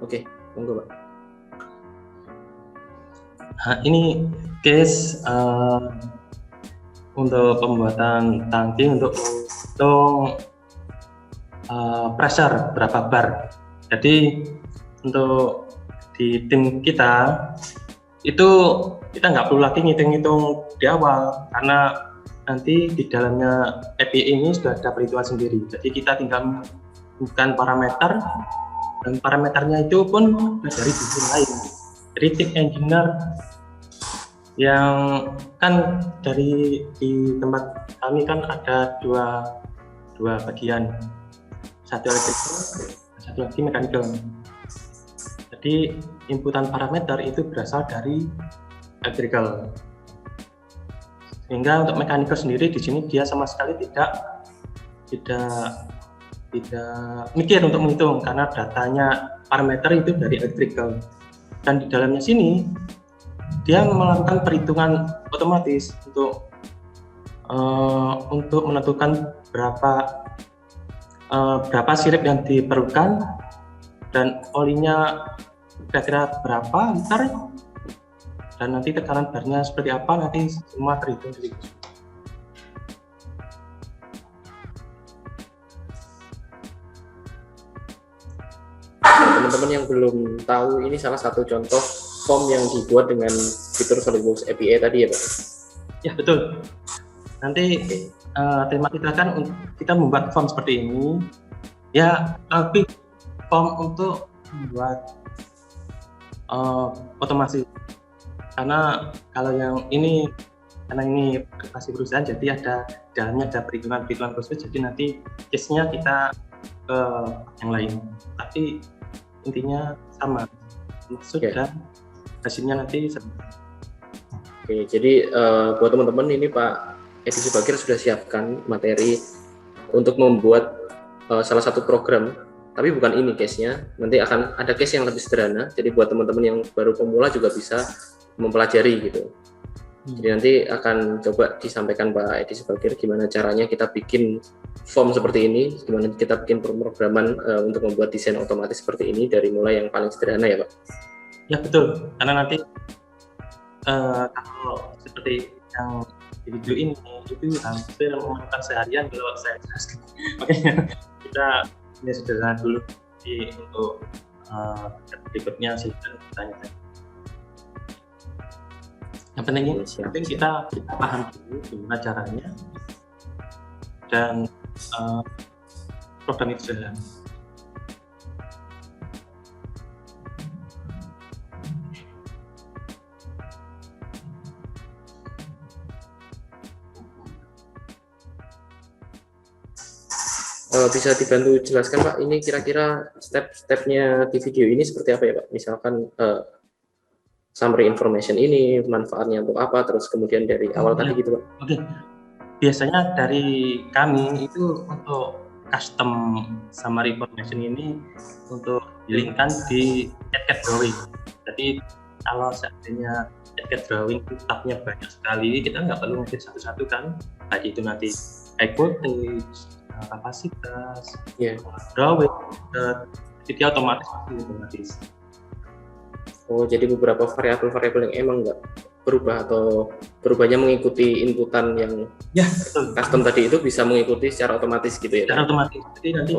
Oke, monggo Pak. Nah, ini case untuk pembuatan tangki untuk menghitung pressure berapa bar. Jadi untuk di tim kita itu kita nggak perlu lagi ngitung-ngitung di awal, karena nanti di dalamnya API ini sudah ada perhitungan sendiri. Jadi kita tinggal menentukan parameter, dan parameternya itu pun dari sisi lain. Jadi tim engineer yang kan di tempat kami kan ada dua bagian, satu electrical, satu lagi mechanical. Jadi inputan parameter itu berasal dari electrical, sehingga untuk mechanical sendiri di sini dia sama sekali tidak mikir untuk menghitung, karena datanya parameter itu dari electrical, dan di dalamnya sini dia melakukan perhitungan otomatis untuk menentukan berapa sirip yang diperlukan dan olinya kira-kira berapa liter, dan nanti tekanan barnya seperti apa, nanti semua terhitung dari itu. Teman-teman yang belum tahu, ini salah satu contoh form yang dibuat dengan fitur SolidWorks API tadi ya Pak? Ya betul. Nanti tema kita kan kita membuat form seperti ini ya, tapi form untuk membuat otomasi, karena kalau yang ini karena ini privasi perusahaan, jadi dalamnya ada perhitungan khusus, jadi nanti case-nya kita ke yang lain, tapi intinya sama, maksud dan hasilnya nanti sama. Oke, jadi buat teman-teman ini Pak Edi Subagir sudah siapkan materi untuk membuat salah satu program, tapi bukan ini case-nya, nanti akan ada case yang lebih sederhana, jadi buat teman-teman yang baru pemula juga bisa mempelajari gitu. Jadi nanti akan coba disampaikan Pak Edi Subagir gimana caranya kita bikin form seperti ini, gimana kita bikin pemrograman untuk membuat desain otomatis seperti ini dari mulai yang paling sederhana ya Pak? Ya betul, karena nanti kalau seperti yang di video ini itu hampir memakan seharian kalau saya jelaskan. Makanya kita ini sederhana dulu untuk berikutnya silahkan bertanya. Yang penting kita paham dulu gimana caranya dan program itu jalan. Bisa dibantu jelaskan Pak, ini kira-kira step-stepnya di video ini seperti apa ya Pak? Misalkan summary information ini, manfaatnya untuk apa, terus kemudian dari awal tadi gitu Pak. Oke. Biasanya dari kami itu untuk custom summary information ini untuk dilingkan di AutoCAD drawing. Jadi kalau seandainya AutoCAD drawing itu tabnya banyak sekali, kita nggak perlu ngedit satu-satu kan, baik itu nanti high voltage, kapasitas, drawing, jadi otomatis. Oh, jadi beberapa variabel-variabel yang emang nggak berubah atau berubahnya mengikuti inputan yang custom tadi itu bisa mengikuti secara otomatis gitu ya? Secara otomatis. Jadi nanti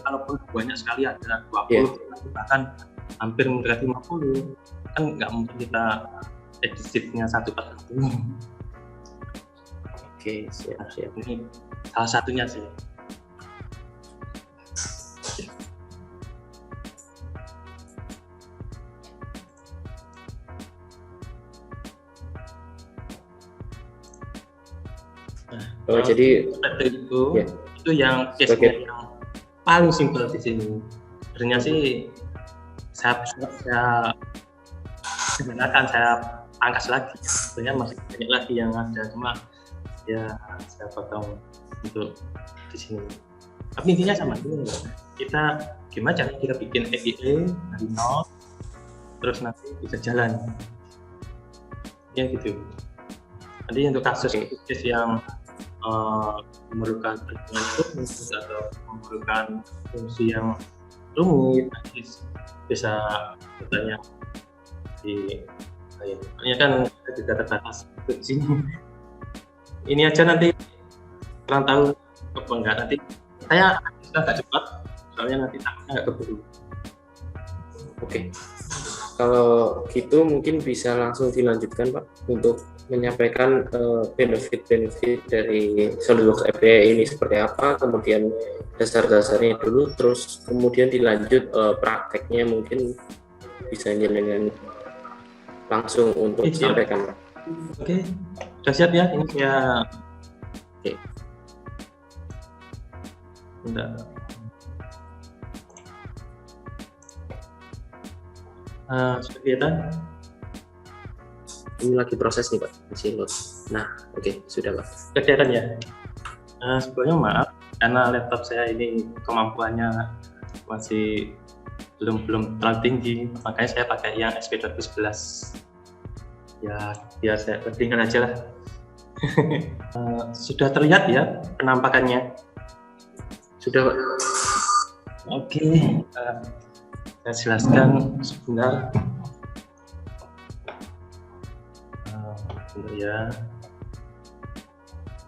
kalaupun banyak sekali ada 20, bahkan hampir mendekati 50, kan nggak mungkin kita edit-nya satu per satu. Oke, siap. Ini salah satunya sih. Jadi itu yang case-nya yang paling simpel di sini. Sebenarnya sih saya pangkas lagi. Sebenarnya masih banyak lagi yang ada, cuma ya saya potong untuk di sini. Tapi intinya sama dulu. Kita gimana caranya kita bikin API dari nol, terus nanti bisa jalan. Ya gitu. Nanti untuk kasus yang memerlukan perhitungan khusus atau memerlukan fungsi yang rumit, nanti bisa bertanya di lain. Ini kan kita juga terbatas di sini. Ini aja nanti kurang tahu apa enggak, nanti saya agak cepat soalnya nanti takutnya nggak keburu. Oke. Kalau gitu mungkin bisa langsung dilanjutkan Pak untuk menyampaikan benefit-benefit dari SolidWorks API ini seperti apa, kemudian dasar-dasarnya dulu, terus kemudian dilanjut prakteknya mungkin bisa dengan langsung untuk disampaikan Pak. Oke, sudah siap ya? Ini saya. Oke. Bentar. Sudah kelihatan? Ini lagi proses nih Pak, masih load. Nah, oke, sudah Pak. Sudah kelihatan ya? Sebelumnya maaf karena laptop saya ini kemampuannya masih belum terlalu tinggi, makanya saya pakai yang SP2011. Ya, biar saya bandingkan aja lah. Sudah terlihat ya penampakannya? Sudah Pak. Oke, saya jelaskan sebentar. Bentar ya.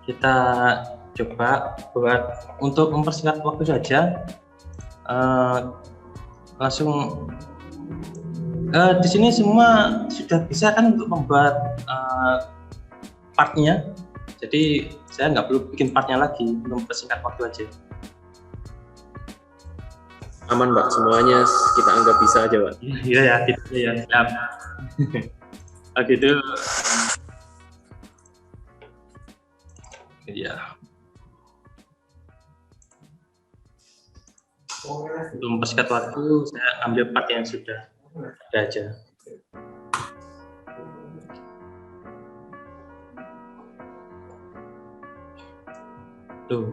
Kita coba buat untuk mempersingkat waktu saja. Langsung di sini semua sudah bisa kan untuk membuat partnya, jadi saya nggak perlu bikin partnya lagi untuk mempersingkat waktu aja. Aman Pak, semuanya kita anggap bisa aja Pak. Iya ya, gitu ya, siap. Gitu. Ya. Untuk mempersingkat waktu, saya ambil part yang sudah ada aja. Tuh,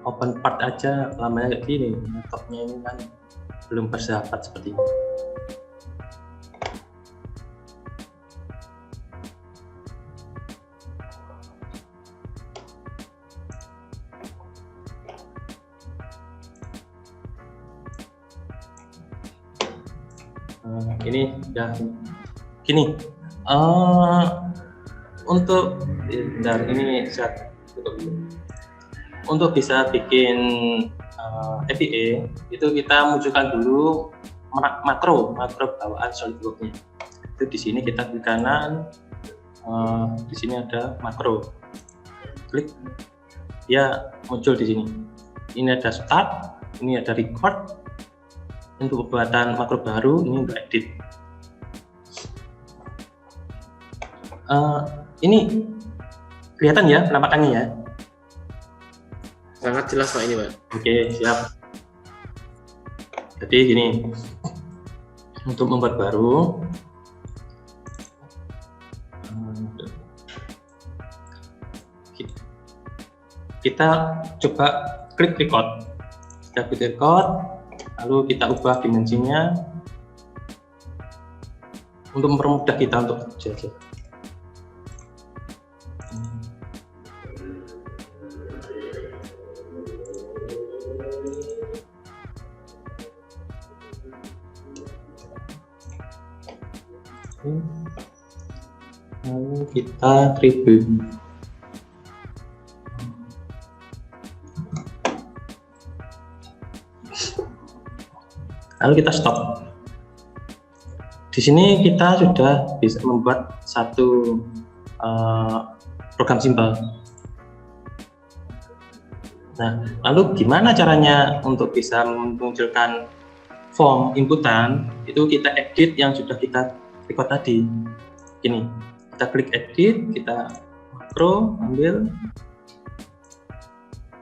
open part aja lamanya kayak gini. Laptopnya ini kan belum bersahabat seperti ini. Ini udah gini. Untuk bentar, ini saya tutup dulu. Untuk bisa bikin API itu kita munculkan dulu makro bawaan SolidWorks-nya. Itu di sini kita klik kanan, di sini ada makro. Klik, ya muncul di sini. Ini ada start, ini ada record. Untuk pembuatan makro baru, ini untuk edit. Ini kelihatan ya penampakannya ya? Sangat jelas Pak ini Pak. Oke, siap. Jadi gini, untuk membuat baru, kita coba klik record. Kita klik record, lalu kita ubah dimensinya untuk mempermudah kita untuk kerja. Lalu kita tribun. Lalu kita stop. Di sini kita sudah bisa membuat satu program simpel. Nah, lalu gimana caranya untuk bisa memunculkan form inputan? Itu kita edit yang sudah kita record tadi. Gini, kita klik edit, kita makro, ambil.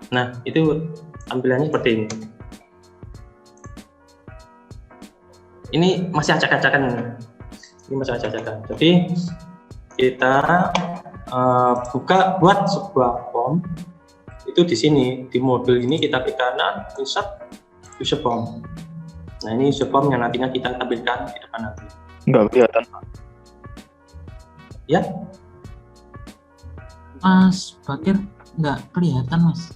Nah, itu tampilannya seperti ini. Ini masih acak-acakan. Jadi kita buat sebuah form. Itu di sini, di modul ini kita klik kanan, insert user form. Nah, ini user form yang nantinya kita tampilkan di depan nanti. Nggak kelihatan. Ya? Mas Bakir nggak kelihatan Mas.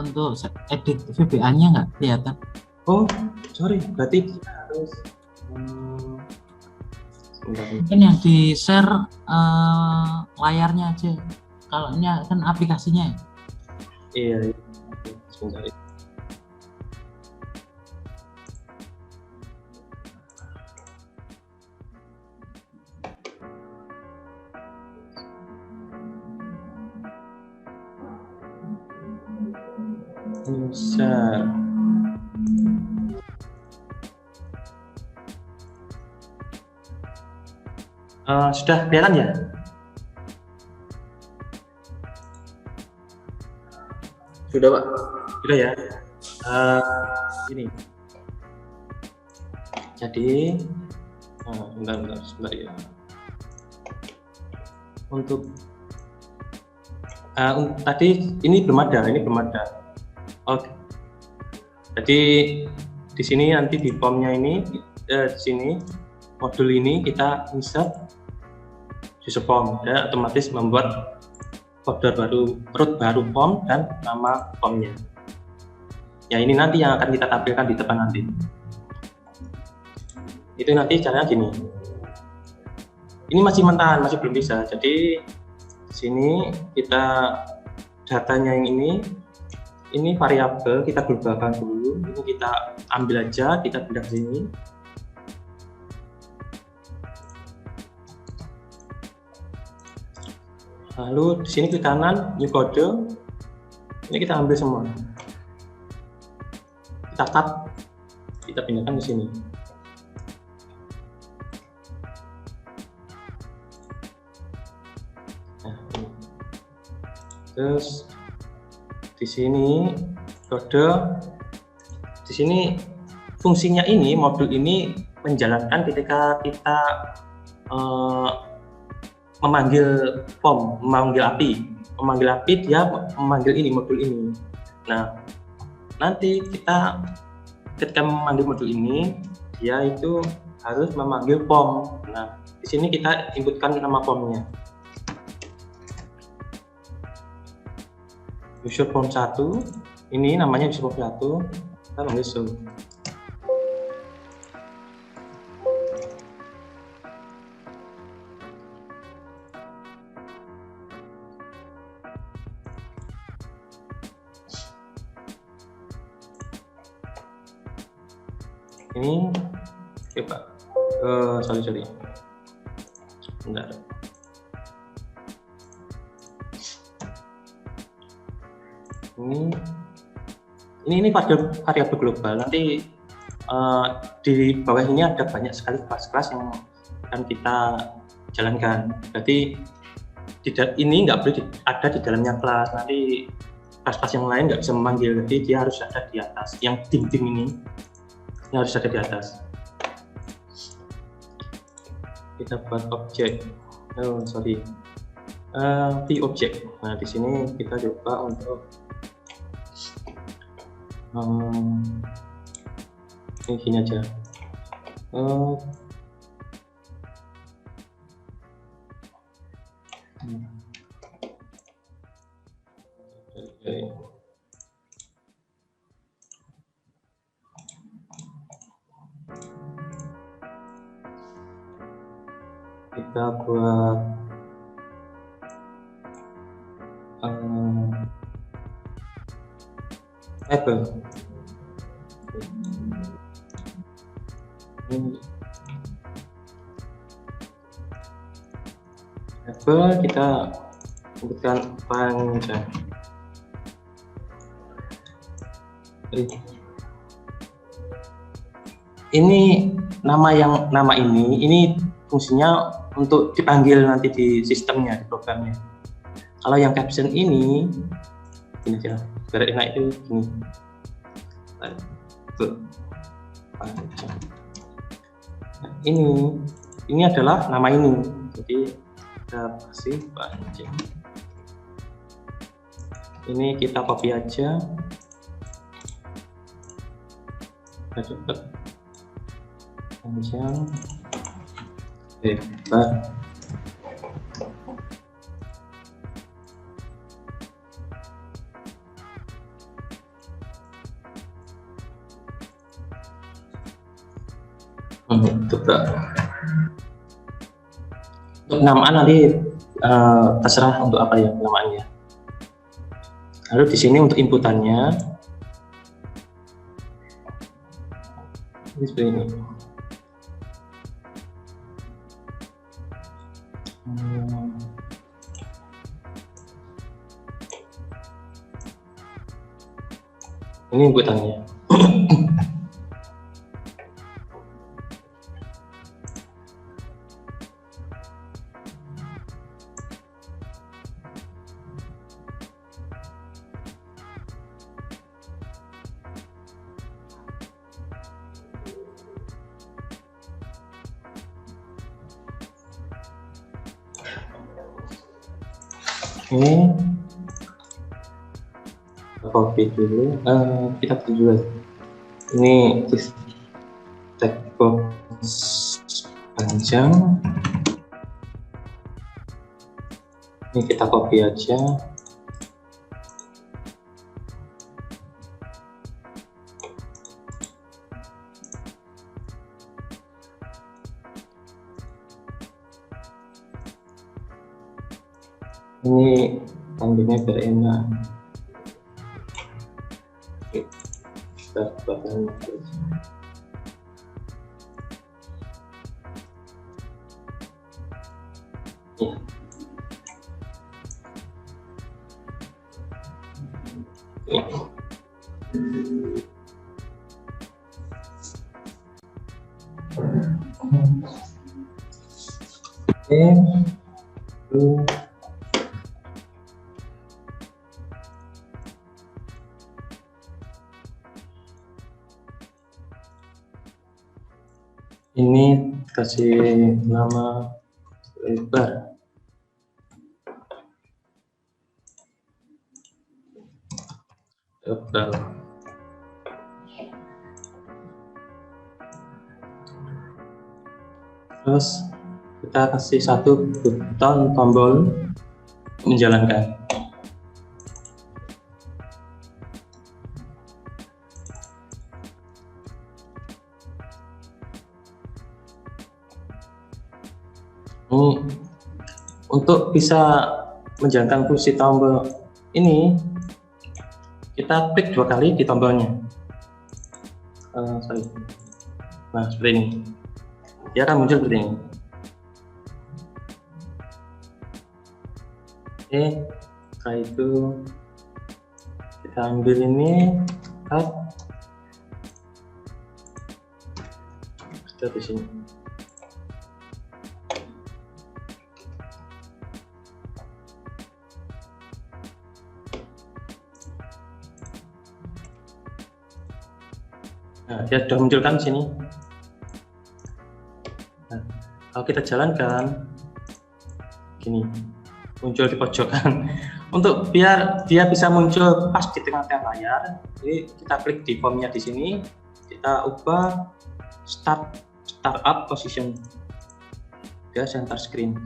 Untuk edit VBA-nya nggak kelihatan. Oh, sorry, berarti kita harus sebentar. Mungkin yang di share layarnya aja. Kalau ini kan aplikasinya. Iya, sebentar. Share. Sudah kelihatan ya? Sudah, Pak. Sudah ya. Ini. Jadi, bentar, sebentar ya. Untuk tadi ini belum ada. Oke. Jadi di sini nanti di formnya ini, di sini modul ini kita insert user form, dan otomatis membuat folder baru, root baru form dan nama formnya. Ya ini nanti yang akan kita tampilkan di depan nanti. Itu nanti caranya gini. Ini masih mentahan, masih belum bisa. Jadi di sini kita datanya yang ini variabel kita globalkan dulu. Ini kita ambil aja, kita pindah ke sini. Lalu di sini klik kanan, new kode. Ini kita ambil semua. Kita cut, kita pindahkan ke sini. Nah, ini. Terus di sini kode, di sini fungsinya ini, modul ini menjalankan ketika kita memanggil form, memanggil API, dia memanggil ini, modul ini. Nah, nanti kita ketika memanggil modul ini, dia itu harus memanggil form. Nah, di sini kita inputkan nama formnya. User form 1, ini namanya user form 1, kita panggil show. Ini oke Pak, sorry bentar. Ini variabel global. Nanti di bawah ini ada banyak sekali kelas-kelas yang akan kita jalankan. Berarti ini nggak boleh ada di dalamnya kelas. Nanti kelas-kelas yang lain nggak bisa memanggil. Jadi dia harus ada di atas. Yang tim ini harus ada di atas. Kita buat objek. Object. Nah di sini kita coba untuk ini gini aja. Kita buat label. Label kita sebutkan panjang. Ini nama ini fungsinya untuk dipanggil nanti di sistemnya, di programnya. Kalau yang caption ini aja, biar enak itu gini. Nah, ini adalah nama ini. Jadi kita kasih panjang. Ini kita copy aja. Kita coba panjang. Hebat. Coba. Untuk penamaan nanti terserah untuk apa ya penamaannya. Lalu di sini untuk inputannya ini seperti ini. Ini inputannya. Ini copy dulu, kita tulis dulu. Ini text box panjang. Ini kita copy aja. Ini ambilnya biar enak. Kita buatkan ya. Ini kasih nama lebar. Lebar. Terus kita kasih satu button tombol menjalankan. Untuk bisa menjalankan fungsi tombol ini, kita klik 2 kali di tombolnya. Nah, seperti ini. Dia akan muncul seperti ini. Oke, setelah itu kita ambil ini, kita di sini. Nah, dia sudah munculkan di sini. Nah, kalau kita jalankan, gini, muncul di pojokan. Untuk biar dia bisa muncul pas di tengah-tengah layar, jadi kita klik di formnya di sini, kita ubah startup position, dia center screen.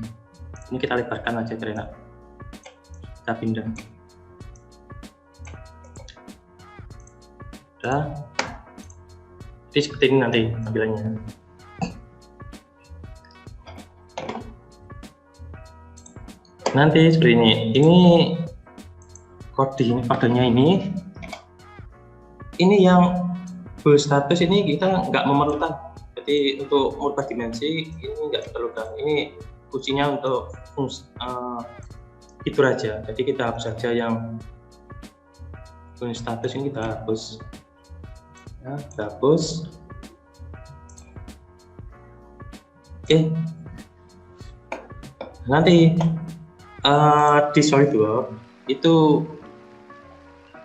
Ini kita lebarkan aja karena kita pindah. Udah. Jadi seperti ini nanti tampilannya. Nanti seperti ini. Ini kodenya ini. Ini yang full status ini kita nggak memerlukan. Jadi untuk merubah dimensi ini nggak diperlukan. Ini fungsinya untuk fitur aja. Jadi kita hapus saja yang full status ini kita hapus. Ya, kita hapus. Oke. Nanti di SolidWorks itu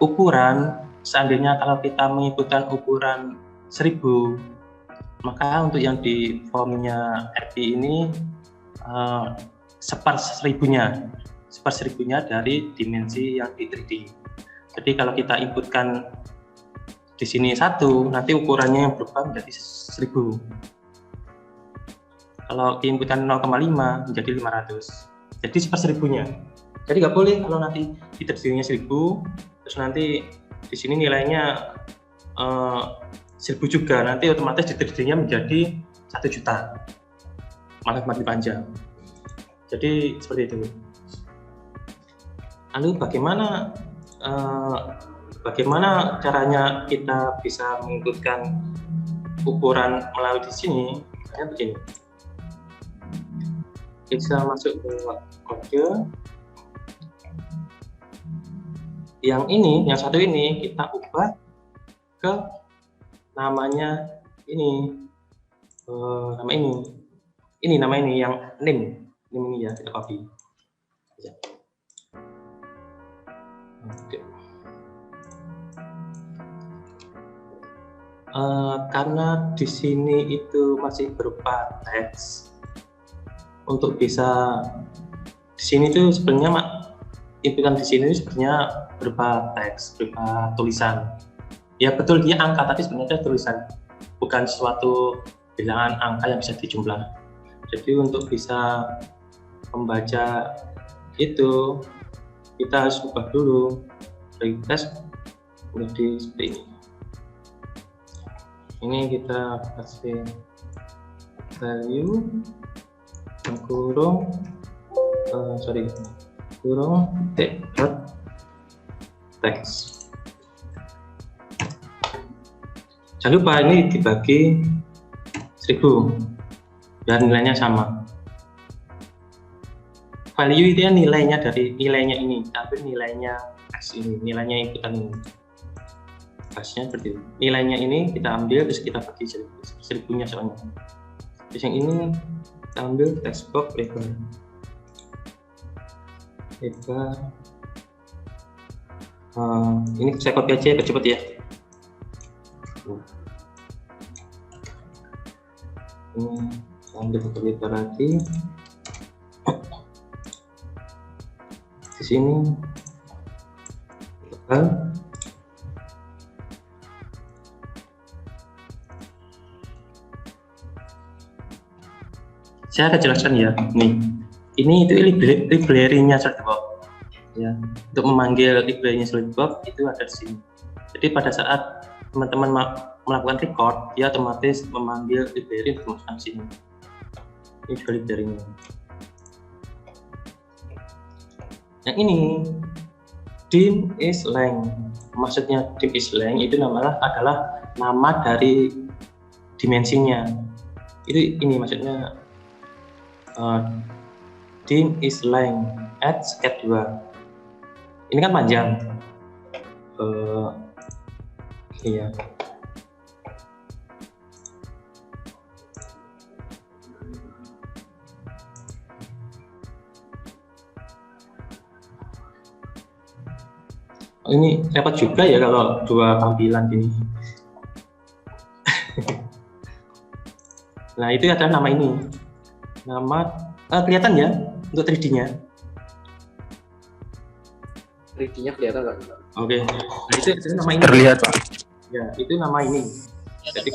ukuran, seandainya kalau kita menginputkan ukuran 1000, maka untuk yang di formnya RP ini 1/1000-nya dari dimensi yang di 3D. Jadi kalau kita inputkan di sini 1, nanti ukurannya yang berubah menjadi 1000. Kalau diinputkan 0,5 menjadi 500. Jadi 1/1000-nya. Jadi nggak boleh kalau nanti di 3D-nya 1000, terus nanti di sini nilainya 1000 juga, nanti otomatis di 3D-nya menjadi 1 juta, malah makin panjang. Jadi seperti itu. Lalu bagaimana caranya kita bisa mengikutkan ukuran melalui di sini? Misalnya begini, bisa masuk ke kode yang satu ini kita ubah ke namanya ini, nama ini yang name ini ya, kita copy. Ya. Oke. Karena di sini itu masih berupa teks, untuk bisa di sini tuh sebenarnya inputan di sini sebenarnya berupa teks, berupa tulisan. Ya betul, dia angka, tapi sebenarnya tulisan, bukan suatu bilangan angka yang bisa dijumlah. Jadi untuk bisa membaca itu kita harus ubah dulu request menjadi seperti ini. Ini kita kasih value kurung text. Jangan lupa ini dibagi 1000 dan nilainya sama. Value itu ya nilainya dari nilainya ini, tapi nilainya X ini, nilainya inputan ini. Pasnya seperti itu. Nilainya ini kita ambil terus kita bagi 1000-nya soalnya. Terus yang ini kita ambil text box lebar. Ini saya copy aja biar cepet ya. Ini ambil lebar lagi. Di sini lebar. Saya akan jelaskan ya. Ini itu library-nya Solidbox. Ya, untuk memanggil library-nya Solidbox itu ada di sini. Jadi pada saat teman-teman melakukan record, dia otomatis memanggil library untuk masukkan sini. Ini juga library-nya. Yang ini dim is length. Maksudnya dim is length itu adalah nama dari dimensinya. Itu ini maksudnya dim is length at scat 2. Ini kan panjang. Iya. Ini repot juga ya kalau dua tampilan gini. Nah, itu adalah nama ini. Nama kelihatan ya untuk 3D-nya. 3D-nya kelihatan nggak? Oke. Nah, itu nama ini. Terlihat, Pak. Ya, itu nama ini. Jadi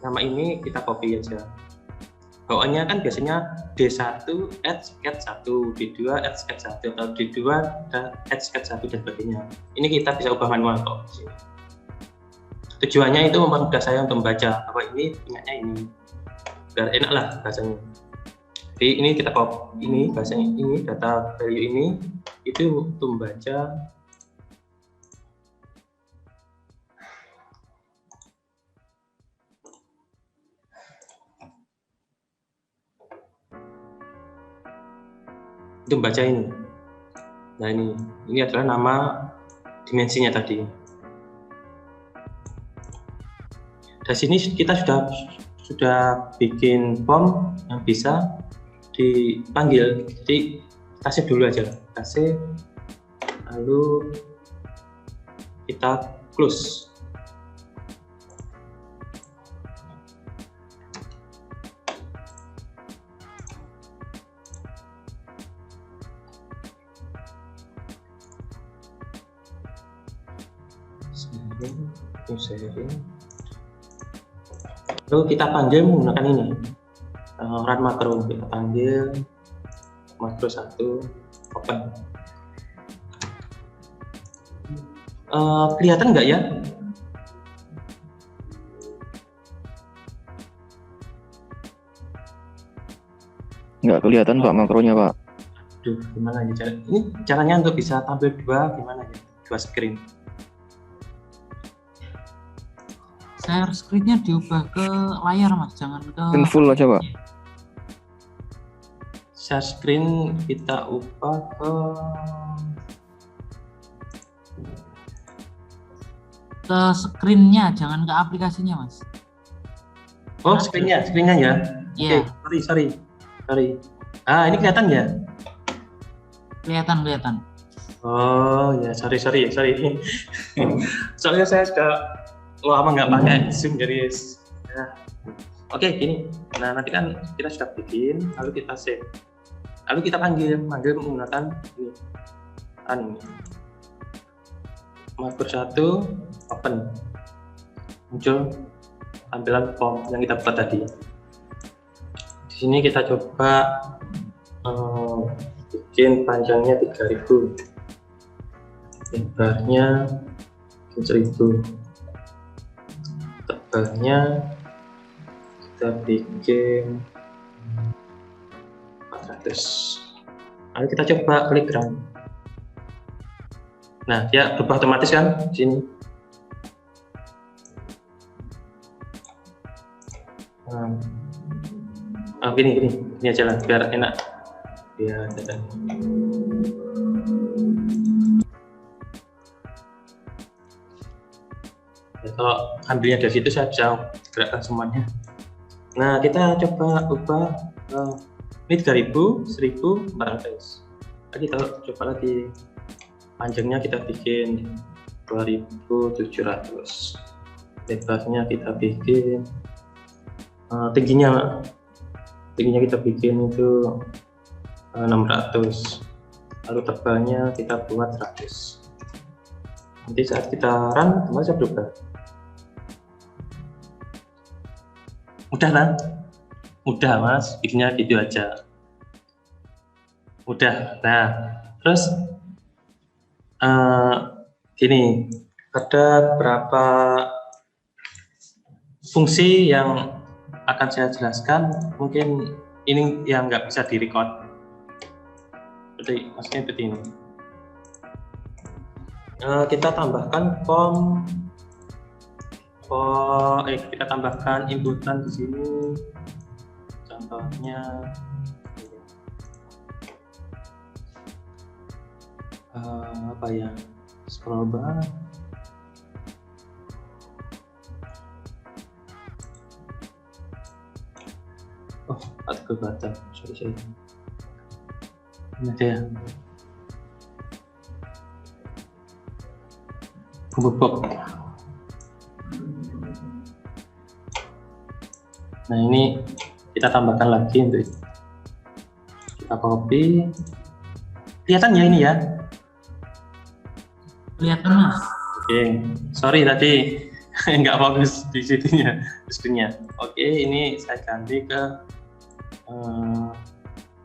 nama ini kita copy aja. Bawaannya kan biasanya D1 add scat 1, D2 add scat 1, atau D2 dan add scat 1 dan sebagainya. Ini kita bisa ubah manual kok. Tujuannya itu mempermudah saya untuk membaca bahwa ini punyanya ini. Biar enak lah bahasanya. Jadi ini kita copy ini bahasanya ini data value ini itu untuk membaca ini. Nah ini adalah nama dimensinya tadi. Dari sini kita sudah bikin form yang bisa dipanggil. Jadi kasih dulu aja, kasih lalu kita close. Sharing. Lalu kita panggil menggunakan ini run makro. Kita panggil makro 1 open. Kelihatan nggak ya? kelihatan Pak makronya Pak. Aduh, gimana ya cara? Ini caranya untuk bisa tampil dua gimana ya? Dua screen. Share screen-nya diubah ke layar Mas, jangan ke Screen full aja Pak. Share screen kita ubah ke screen-nya, jangan ke aplikasinya Mas. oh screen-nya ya. Iya. Oke, sorry. Ah, ini kelihatan ya? Kelihatan. Oh ya, sorry. Soalnya saya sudah lama nggak pakai Zoom jadi ya. Oke, gini. Nah, nanti kan kita sudah bikin, lalu kita save. Lalu kita panggil menggunakan ini. Marker 1 open. Muncul tampilan form yang kita buat tadi. Di sini kita coba bikin panjangnya 3000, lebarnya 1000, tebalnya kita bikin 400. Lalu kita coba klik run. Nah, dia berubah otomatis kan di sini. Gini aja lah biar enak. Ya, kalau ambilnya dari situ saya bisa gerakkan semuanya. Nah, kita coba ubah ini 3000, 1400. Kita coba lagi panjangnya kita bikin 2700, lebarnya kita bikin tingginya kita bikin itu 600, lalu tebalnya kita buat 100. Nanti saat kita run bisa berubah. Mudah Mas, bikinnya gitu aja. Mudah. Nah, terus gini, ada beberapa fungsi yang akan saya jelaskan, mungkin ini yang nggak bisa direcord. Maksudnya seperti ini. Kita tambahkan kita tambahkan inputan di sini. Contohnya apa ya? Scroll bar. Oh, artikel button. Sorry. Ini ada ya. Bubuk. Nah, ini kita tambahkan lagi untuk itu. Kita copy. Kelihatan ya ini ya? Kelihatan Mas. Oke, sorry tadi nggak fokus di situnya, screen-nya. Oke, ini saya ganti ke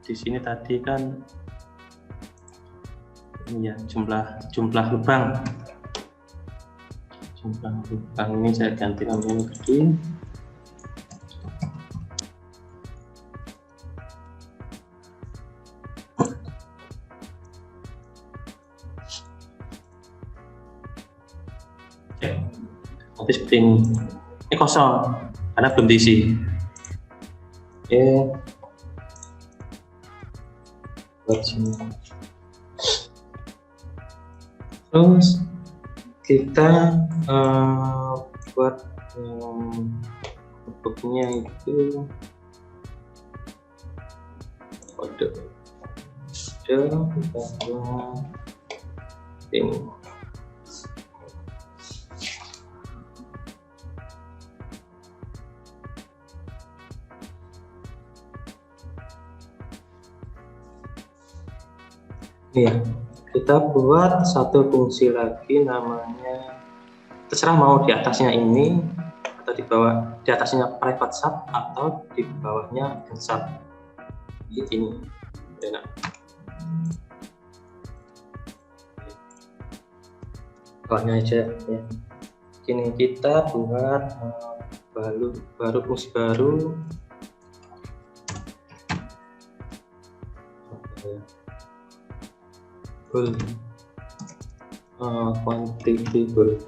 di sini tadi kan ini ya jumlah lubang. Jumlah lubang ini saya ganti namanya gede. Oke, seperti ini kosong karena belum diisi. Oke, buat sini. Terus kita buat bentuknya itu kode. Kita buat ini. Iya, kita buat satu fungsi lagi namanya, terserah mau di atasnya ini atau di bawah, di atasnya private sub atau di bawahnya sub. Ini enak. Bawahnya aja ya. Ini kita buat baru fungsi baru. goal, quantity goal.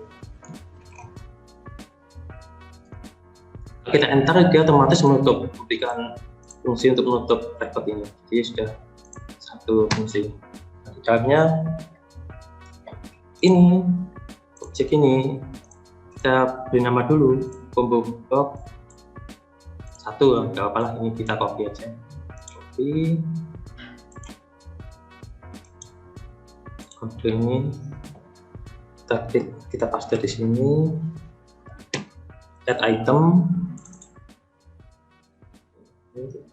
Kita enter, dia otomatis memberikan fungsi untuk menutup record ini. Jadi sudah satu fungsi. Nah, di dalamnya ini objek ini kita beri nama dulu combo block 1, nggak apalah, ini kita copy aja, copy kode ini, kita paste di sini, add item,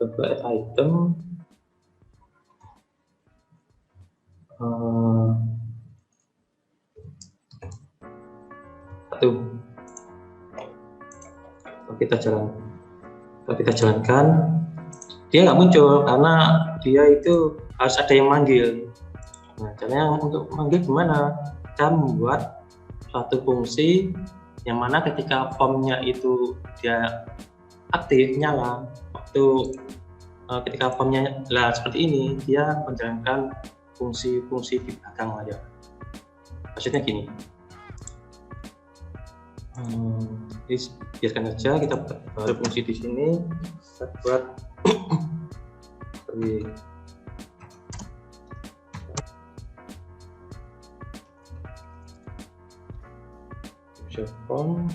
coba add item, satu, kalau kita jalankan, dia nggak muncul karena dia itu harus ada yang manggil. Nah, caranya untuk manggil gimana? Kita membuat suatu fungsi yang mana ketika formnya itu dia aktif nyala, waktu ketika formnya seperti ini, dia menjalankan fungsi-fungsi di belakang aja. Maksudnya gini, biarkan aja, kita buat fungsi di sini, kita buat user form,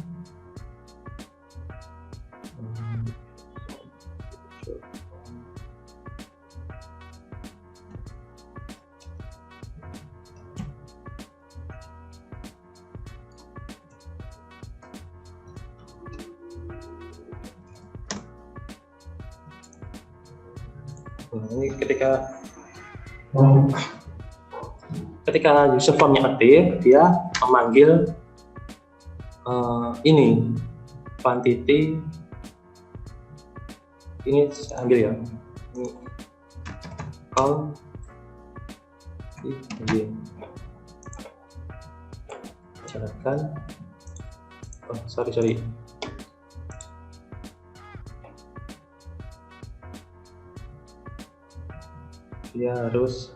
ini ketika user formnya aktif, dia memanggil ini quantity, ini saya ambil ya, ini call ini jalankan, sorry dia harus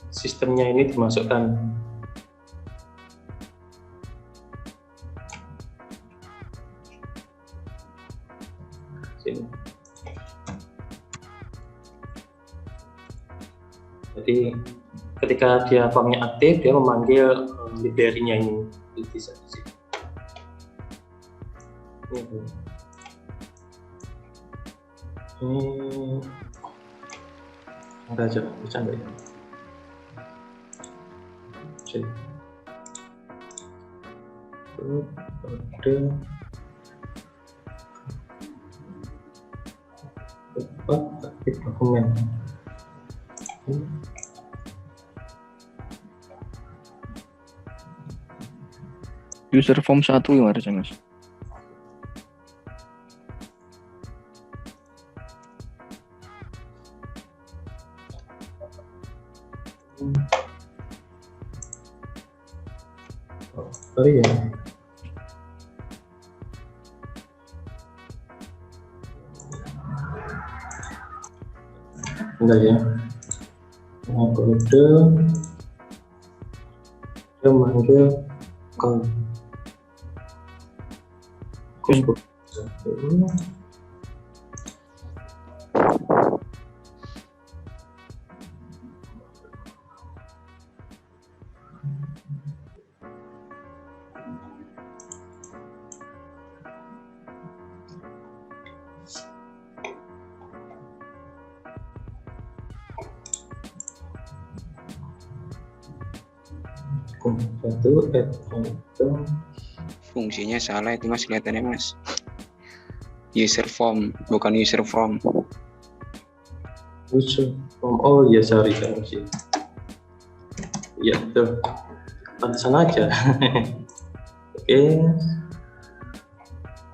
sistemnya ini dimasukkan sini. Jadi ketika dia formnya aktif, dia memanggil library-nya ini di sini. Ini enggak aja, bercanda ya. Kode cepat aktif dokumen. User form 1 yang harusnya Mas. Sorry ya. Enggak ya. Nah, kode dia manggil call. Fungsinya salah itu Mas, kelihatannya Mas. User form bukan user form. User form, oh iya sorry sih. Ya tuh, pantesan aja. Oke.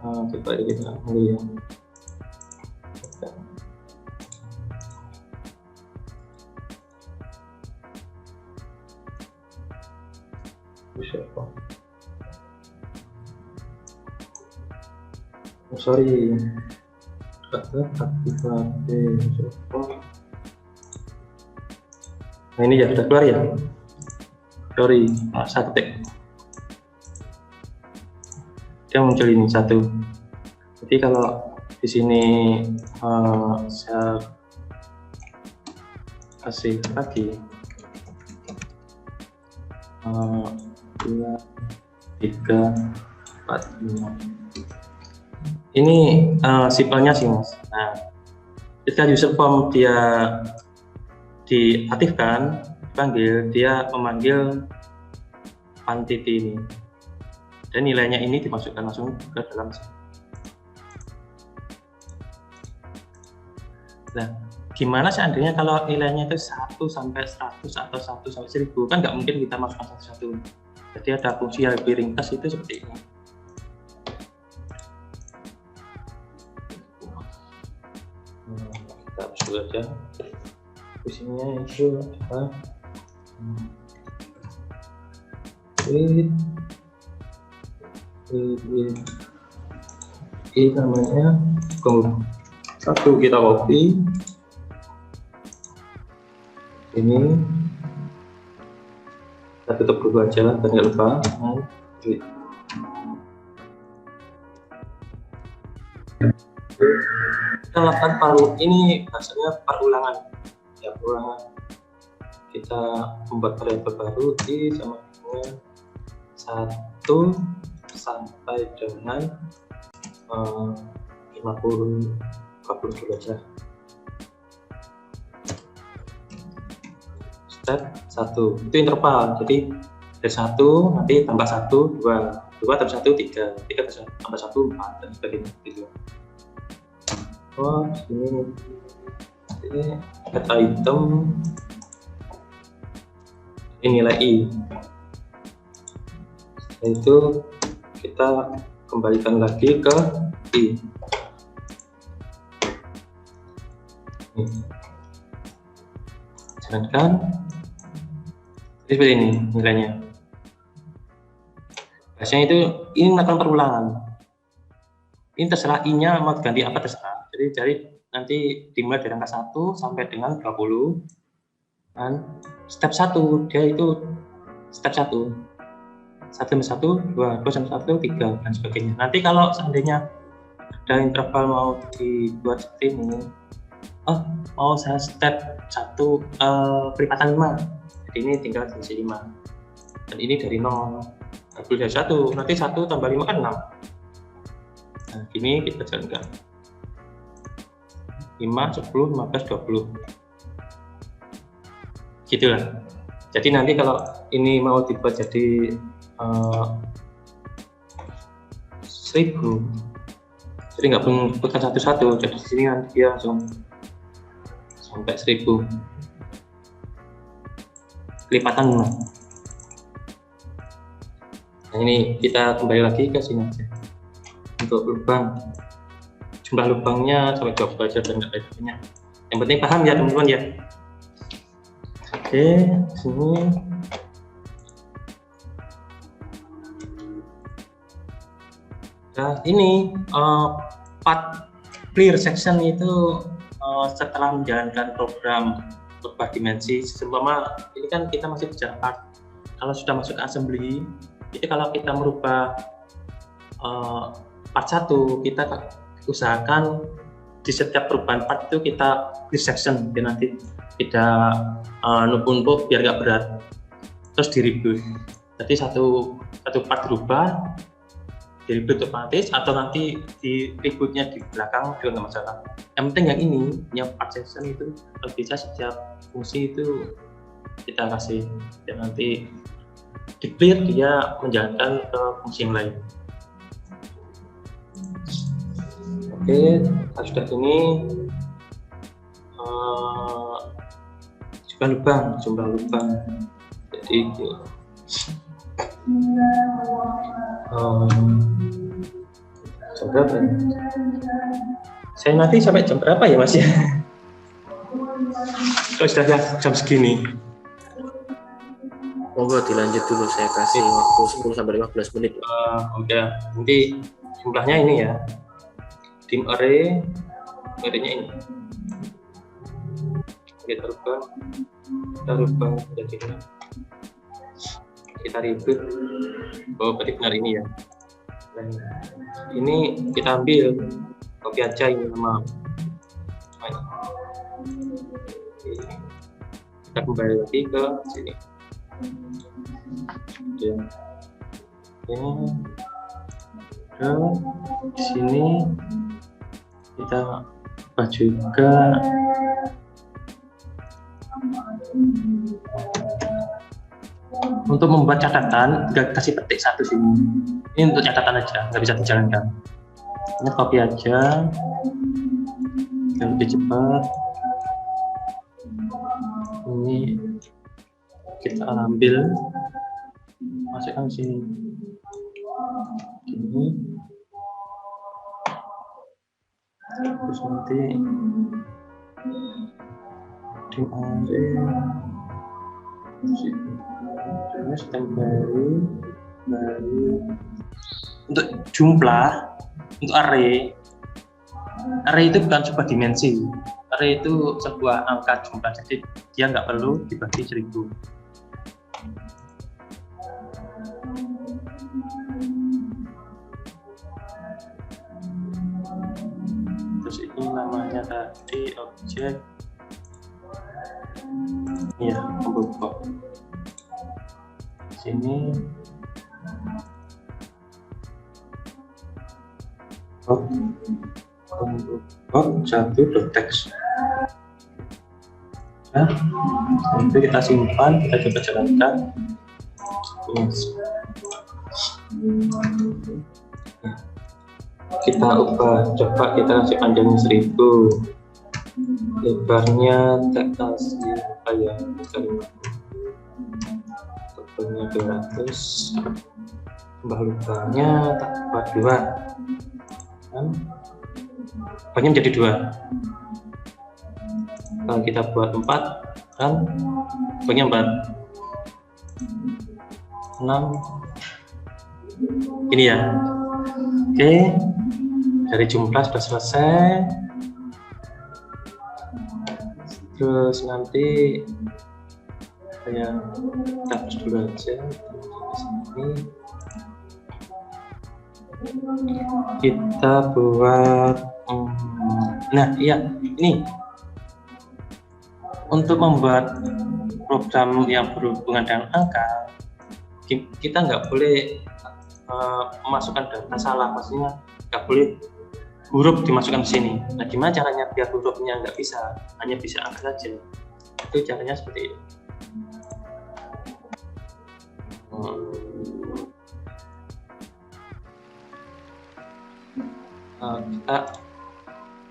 Coba kita lihat. User form. Oh, sorry, aktivasi user form. Nah ini ya sudah keluar ya. Sorry, saya ketik. Dia muncul ini satu. Jadi kalau di sini saya kasih lagi 2, 3, 4, 5. Ini sipelnya sih mas. Nah, ketika user form dia diaktifkan, dipanggil, dia memanggil quantity ini. Dan nilainya ini dimasukkan langsung ke dalam. Nah, gimana seandainya kalau nilainya itu 1 sampai 100 atau 1 sampai 1000, kan nggak mungkin kita masukkan satu-satu. Jadi ada fungsi yang lebih ringkas itu seperti ini. Kita hapus aja. Fungsinya itu adalah ini namanya satu, kita copy ini, kita tutup dulu aja dan nggak lupa kita lakukan ini bahasanya perulangan ya, perulangan. Kita membuat variabel baru i sama dengan 1 sampai dengan 50 dulu aja. Step 1 itu interval, jadi dari 1 nanti tambah 1 2 tambah 1 3 tambah 1 4 dan sebagainya gitu. Oh ini get item ini nilai i. Setelah itu kita kembalikan lagi ke i. Jalankan seperti ini nilainya. Biasanya itu ini melakukan perulangan. Ini terserah i-nya mau ganti apa terserah. Jadi dari nanti dimulai dari angka 1 sampai dengan 20. Dan step 1 dia itu step 1. 1 sampai 1, 2 sampai 1, 3 dan sebagainya. Nanti kalau seandainya ada interval mau dibuat seperti ini, mau saya step 1 perlipatan 5. Jadi ini tinggal diisi 5. Dan ini dari 0. Dari 1, nanti 1 tambah 5 kan 6. Nah, gini kita jalankan. 5, 10, 15, 20. Gitulah. Jadi nanti kalau ini mau dibuat jadi 1000, jadi nggak perlu bukan satu-satu. Jadi di sini nanti dia langsung sampai 1000 kelipatan 5. Nah ini kita kembali lagi ke sini aja untuk lubang, jumlah lubangnya sampai 20 aja dan nggak banyak. Yang penting paham ya teman-teman ya. Oke, sini nah ini part clear section itu setelah menjalankan program berubah dimensi. Seumpama ini kan kita masih bicara part. Kalau sudah masuk ke assembly, itu kalau kita merubah part 1, kita usahakan di setiap perubahan part itu kita clear section, biar nanti tidak numpuk biar nggak berat, terus di reboot. Jadi satu part berubah, di reboot otomatis, atau nanti di rebootnya di belakang juga nggak masalah. Yang penting yang ini, yang part section itu kalau bisa setiap fungsi itu kita kasih, dan nanti di clear dia menjalankan ke fungsi yang lain. Oke, sudah ini jumlah lubang. Jadi jam berapa? Saya nanti sampai jam berapa ya Mas ya? Kalau sudah jam segini. Monggo dilanjut dulu, saya kasih waktu 10 sampai 15 menit. Oke, nanti jumlahnya ini ya. Dim array Materinya ini. Kita rubah menjadi 6. Kita ribut. Oh, berarti benar ini ya. Dan ini kita ambil, copy aja ini nama. Kita kembali lagi ke sini. Ya. Ini ke sini kita ubah juga. Untuk membuat catatan, kasih petik satu sini. Ini untuk catatan aja, nggak bisa dijalankan. Ini copy aja, yang lebih cepat. Ini kita ambil, masukkan sini. Ini, terus nanti terus baru untuk jumlah, untuk array itu bukan sebuah dimensi, array itu sebuah angka jumlah, jadi dia nggak perlu dibagi 1000. Terus ini namanya tadi objek ya, pembuka sini jatuh.text. Nah, itu kita simpan, kita coba jalankan. Kita ubah, coba kita kasih panjangnya 1000, lebarnya tak kasih kayak 200, tambah lubangnya tak buat 2 kan, lubangnya menjadi 2. Kalau kita buat 4 kan, lubangnya 4, 6 ini ya. Oke, dari jumlah sudah selesai. Terus nanti saya hapus dulu aja sini. Kita buat nah iya, ini untuk membuat program yang berhubungan dengan angka, kita nggak boleh memasukkan data salah, maksudnya nggak boleh huruf dimasukkan ke sini. Nah, gimana caranya biar hurufnya nggak bisa, hanya bisa angka saja? Itu caranya seperti ini. Kita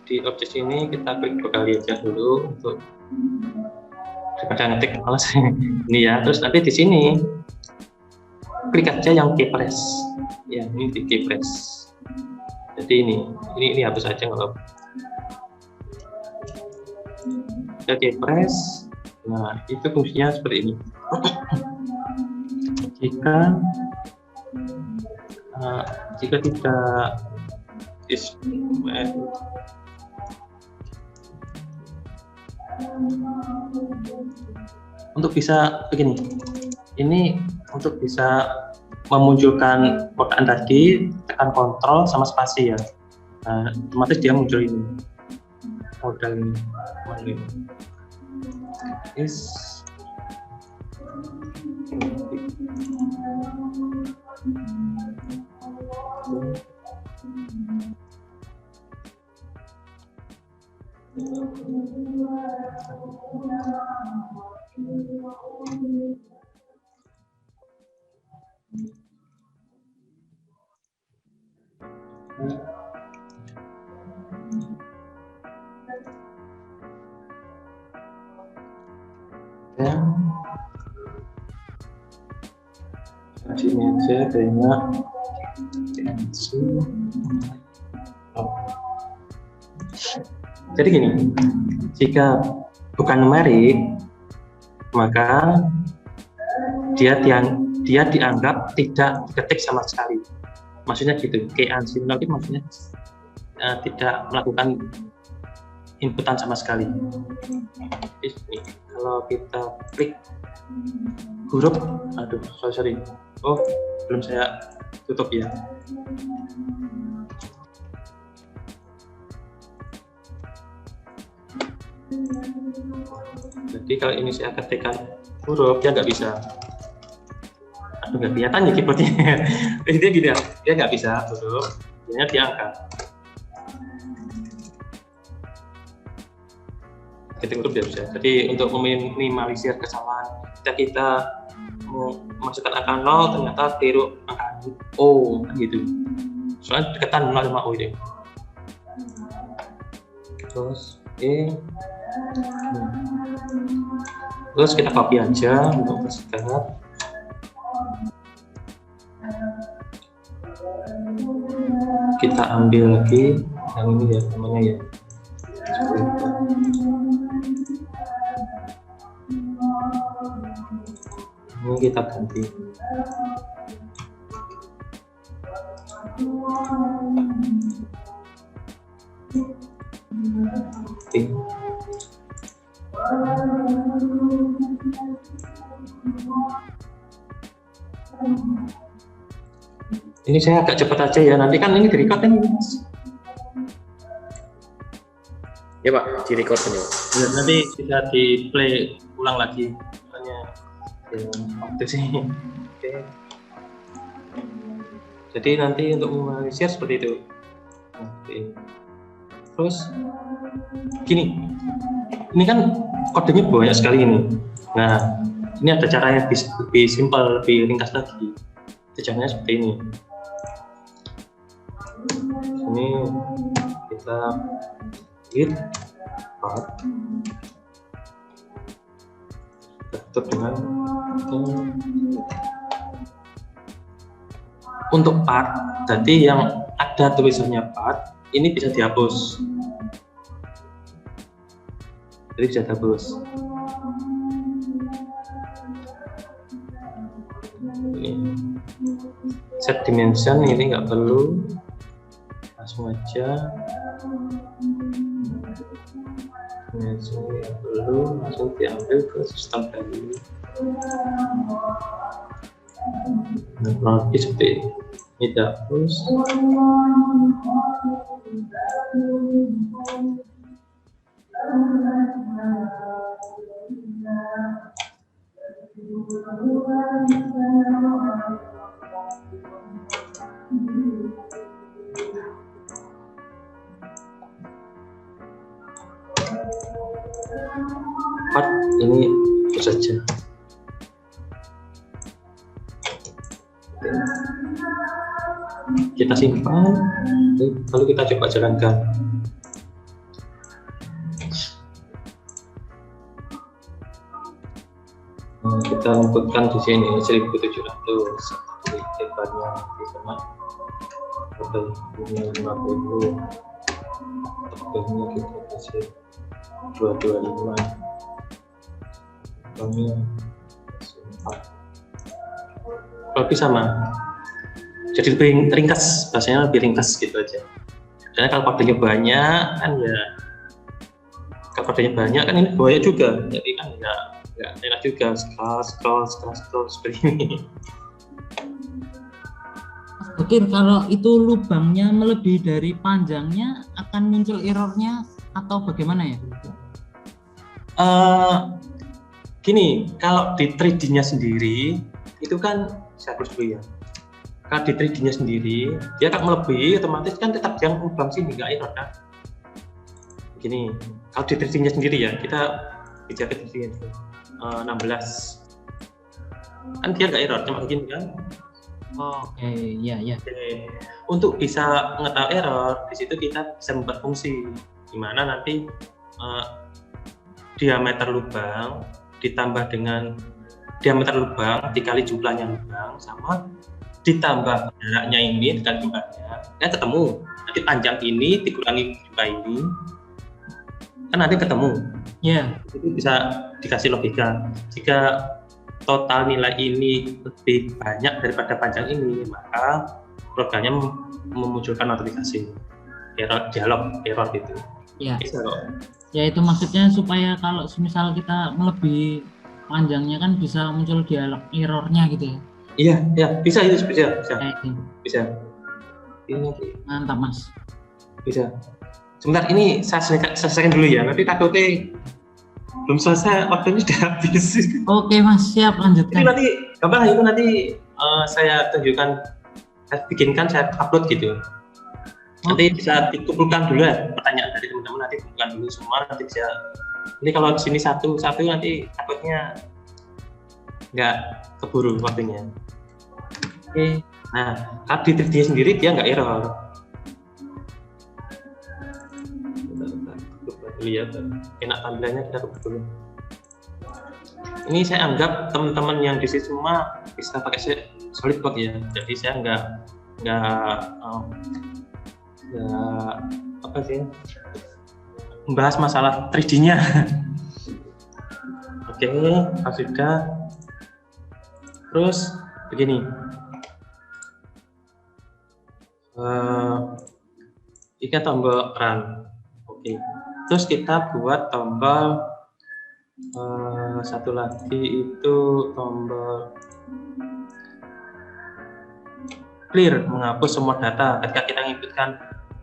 di objek ini kita klik 2 kali aja dulu untuk daripada ngetik males ini ya. Terus nanti di sini klik aja yang keypress ya, ini di keypress. Jadi ini hapus aja nggak apa-apa. Kita keypress. Nah, itu fungsinya seperti ini. Jika tidak untuk bisa begini, ini untuk bisa memunculkan kotaan tadi, tekan kontrol sama spasi ya. Nah, otomatis dia muncul ini modal ini. Yes. Sini aja kayaknya. Jadi gini, jika bukan numerik, maka dia dianggap tidak diketik sama sekali. Maksudnya gitu, keansinotik maksudnya tidak melakukan inputan sama sekali. Ini, kalau kita klik huruf, aduh sorry, oh belum saya tutup ya. Jadi kalau ini saya ketikkan huruf, dia nggak bisa. Aduh nggak kelihatan ya keyboardnya. Intinya gini ya, dia nggak bisa huruf, dia diangkat. Ketik huruf dia bisa. Jadi untuk meminimalisir kesalahan, kita memasukkan angka 0 ternyata tiru angka O gitu. Soalnya deketan 0 sama O itu. Terus terus kita copy aja untuk persingkat. Kita ambil lagi yang ini ya namanya ya. Ini kita ganti. Ini saya agak cepat aja ya, nanti kan ini di-record ini. Ya Pak, di-record ini Pak. Ya, nanti bisa di-play ulang lagi. Makanya ya, waktu sih. Oke. Jadi nanti untuk meminimalisir seperti itu. Oke. Terus gini, ini kan kodenya banyak sekali ini. Nah, ini ada cara yang lebih simpel, lebih ringkas lagi. Caranya seperti ini. Ini kita hit part, tutup dengan untuk part. Jadi yang ada tulisannya part ini bisa dihapus. Jadi bisa dihapus. Ini. Set dimension ini nggak perlu, langsung aja. Dimension nggak perlu, langsung diambil ke sistem value. Nah, kurang lebih seperti ini. Ini dihapus. Part ini itu saja. Kita simpan, lalu kita coba jalankan. Kita inputkan di sini 1700 lebarnya di sana, tebelnya 50, tebelnya kita kasih 225, tebelnya 4. Lebih sama, jadi lebih ringkas, bahasanya lebih ringkas gitu aja. Karena kalau kodenya banyak kan ya, kalau kodenya banyak kan ini bahaya juga, jadi kan ya enak juga scroll seperti ini. Oke, kalau itu lubangnya melebihi dari panjangnya akan muncul errornya atau bagaimana ya? Gini, kalau di 3D-nya sendiri itu kan saya hapus dulu ya. Kalau di 3D-nya sendiri dia akan melebihi, otomatis kan tetap yang lubang sini nggak error kan? Gini, kalau di 3D-nya sendiri ya kita bicara ke sini 16 kan dia nggak error, cuma begini kan. Oke, iya. Oke. Untuk bisa mengetahui error di situ kita bisa membuat fungsi di mana nanti diameter lubang ditambah dengan diameter lubang dikali jumlahnya lubang sama ditambah jaraknya ini dikali jumlahnya kan ketemu. Nanti panjang ini dikurangi jumlah ini kan nanti ketemu. Ya. Itu bisa dikasih logika. Jika total nilai ini lebih banyak daripada panjang ini, maka programnya memunculkan notifikasi error, dialog error itu. Ya, Bisa kok. ya itu maksudnya supaya kalau misal kita melebihi panjangnya kan bisa muncul dialog errornya gitu ya. Iya, ya bisa itu bisa. Kayak gitu. Bisa. Ini nanti Mantap Mas. bisa. Sebentar, ini saya selesaikan dulu ya. Nanti takutnya belum selesai, waktunya sudah habis. Oke Mas, siap Ini lanjutkan. nanti gampang, itu nanti saya tunjukkan, saya bikinkan, saya upload gitu. Nanti bisa dikumpulkan dulu ya pertanyaan dari teman-teman, nanti kumpulkan dulu semua, nanti bisa. Ini kalau di sini satu nanti takutnya nggak keburu waktunya. Oke. Nah, kalau di 3D sendiri dia nggak error. Lihat, enak tampilannya, kita coba dulu. Ini saya anggap teman-teman yang di sini semua bisa pakai SolidWorks ya. Jadi saya nggak apa sih, membahas masalah 3D-nya. Oke, sudah. Terus begini, ini tombol run. Oke, terus kita buat tombol satu lagi itu tombol clear, menghapus semua data. Ketika kita